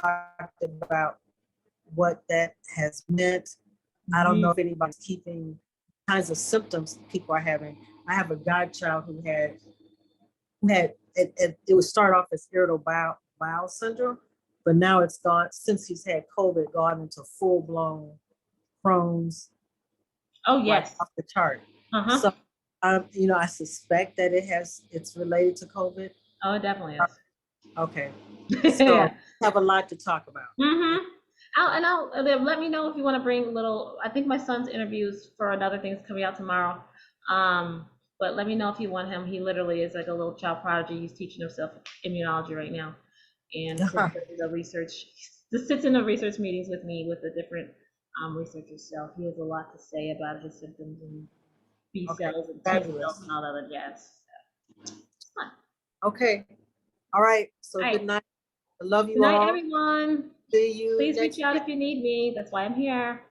talked about what that has meant. I don't know if anybody's keeping kinds of symptoms people are having. I have a godchild who had it would start off as irritable bowel syndrome, but now it's gone, since he's had COVID, gone into full blown Crohn's. Oh Like yes. off the chart. Uh-huh. So, you know, I suspect that it's related to COVID. Oh, it definitely is. Okay. So we have a lot to talk about. Mm-hmm. I'll let me know if you want to bring little. I think my son's interviews for another thing's coming out tomorrow. But let me know if you want him. He literally is like a little child prodigy. He's teaching himself immunology right now, and the research. Just sits in the research meetings with me with the different researchers. So he has a lot to say about his symptoms and B cells and T cells and all that other jazz. So, it's fun. Okay. All right. So All good right. night. I love you Good night, all. everyone. See you. Please next reach out week. if you need me. That's why I'm here.